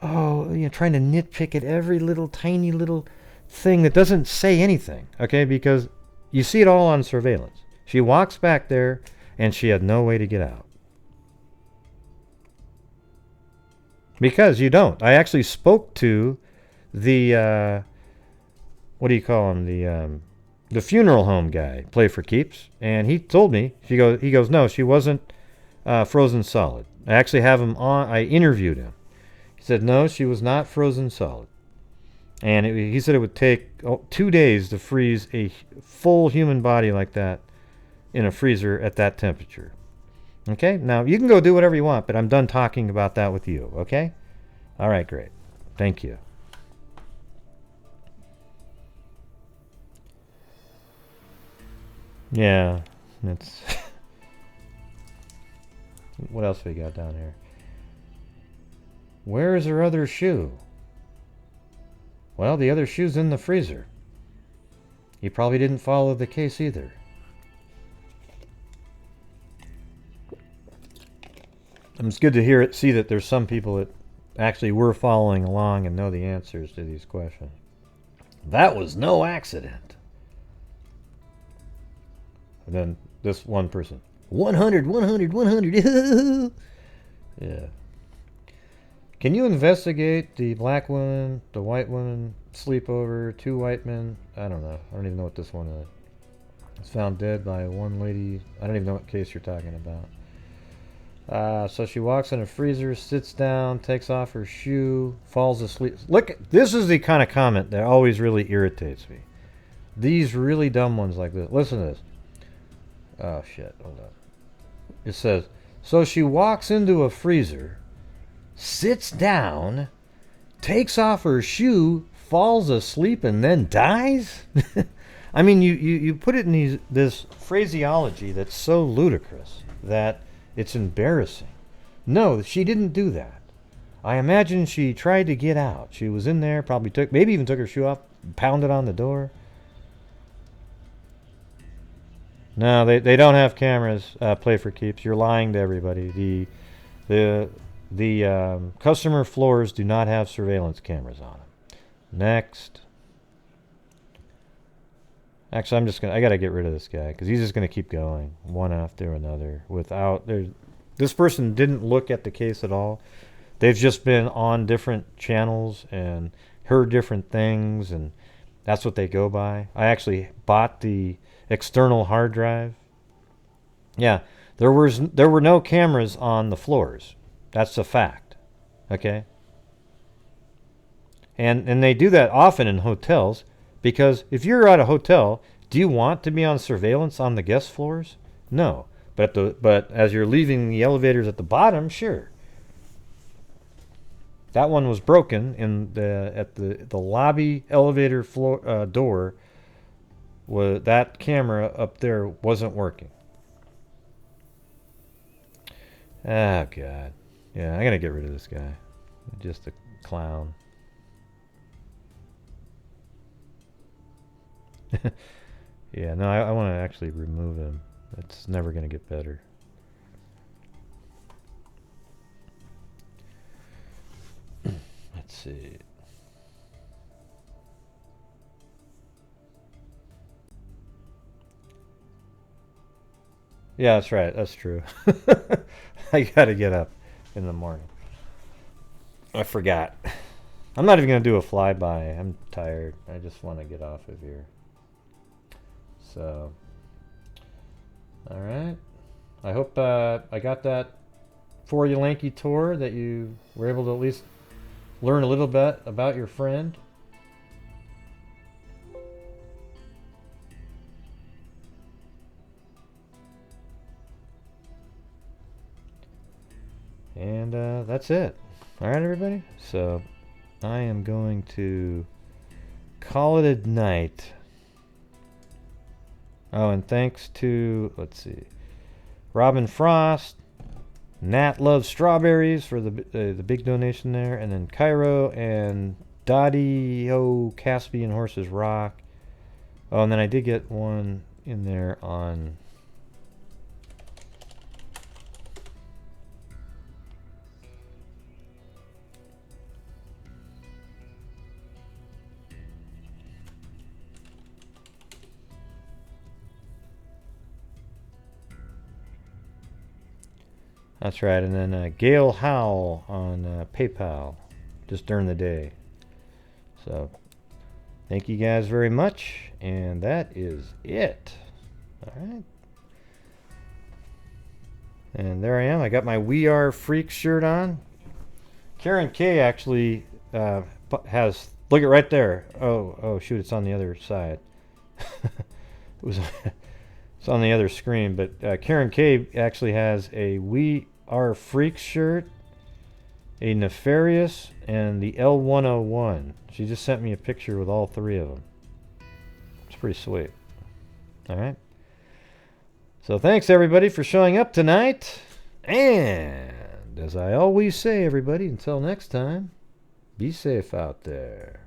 oh, trying to nitpick at every little tiny little thing that doesn't say anything, okay? Because you see it all on surveillance. She walks back there and she had no way to get out. Because you don't. I actually spoke to the what do you call him? The funeral home guy, Play for Keeps, and he told me, he goes, no, she wasn't frozen solid. I actually have him on. I interviewed him. He said no, she was not frozen solid. And he said it would take 2 days to freeze a full human body like that in a freezer at that temperature. Okay? Now, you can go do whatever you want, but I'm done talking about that with you. Okay? All right, great. Thank you. Yeah, that's... What else we got down here? Where is her other shoe? Well, the other shoe's in the freezer. You probably didn't follow the case either. And it's good to see that there's some people that actually were following along and know the answers to these questions. That was no accident. And then this one person, 100, 100, 100. Yeah. Can you investigate the black woman, the white woman, sleepover, 2 white men? I don't know. I don't even know what this one is. It's found dead by one lady. I don't even know what case you're talking about. So she walks in a freezer, sits down, takes off her shoe, falls asleep. Look, this is the kind of comment that always really irritates me. These really dumb ones like this. Listen to this. Oh, shit. Hold on. It says, so she walks into a freezer, sits down, takes off her shoe, falls asleep, and then dies? I mean, you put it in this phraseology that's so ludicrous that it's embarrassing. No, she didn't do that. I imagine she tried to get out. She was in there, maybe even took her shoe off, pounded on the door. No, they don't have cameras. Play for keeps. You're lying to everybody. The customer floors do not have surveillance cameras on them. Next. Actually, I gotta get rid of this guy because he's just gonna keep going one after another this person didn't look at the case at all. They've just been on different channels and heard different things, and that's what they go by. I actually bought the external hard drive. Yeah, there were no cameras on the floors. That's a fact. Okay? And they do that often in hotels, because if you're at a hotel, do you want to be on surveillance on the guest floors? No. But as you're leaving the elevators at the bottom, sure. That one was broken at the lobby elevator floor door. That camera up there wasn't working. Oh, God. Yeah, I gotta get rid of this guy. Just a clown. Yeah, no, I want to actually remove him. It's never gonna get better. Let's see. Yeah, that's right. That's true. I gotta get up in the morning. I forgot. I'm not even gonna do a flyby. I'm tired. I just want to get off of here. So, all right. I hope I got that for you, Lanky tour, that you were able to at least learn a little bit about your friend. And that's it. All right, everybody. So I am going to call it a night. Oh, and thanks to, let's see, Robin Frost, Nat Loves Strawberries for the big donation there, and then Cairo and Dottie O Caspian Horses Rock. Oh, and then I did get one in there on that's right, and then Gail Howell on PayPal, just during the day. So, thank you guys very much, and that is it. All right. And there I am. I got my We Are Freaks shirt on. Karen K actually has, look at right there. Oh, shoot, it's on the other side. It's on the other screen, but Karen K actually has a We Are Freaks shirt, a Nefarious, and the L101. She just sent me a picture with all three of them. It's pretty sweet. All right. So thanks, everybody, for showing up tonight. And as I always say, everybody, until next time, be safe out there.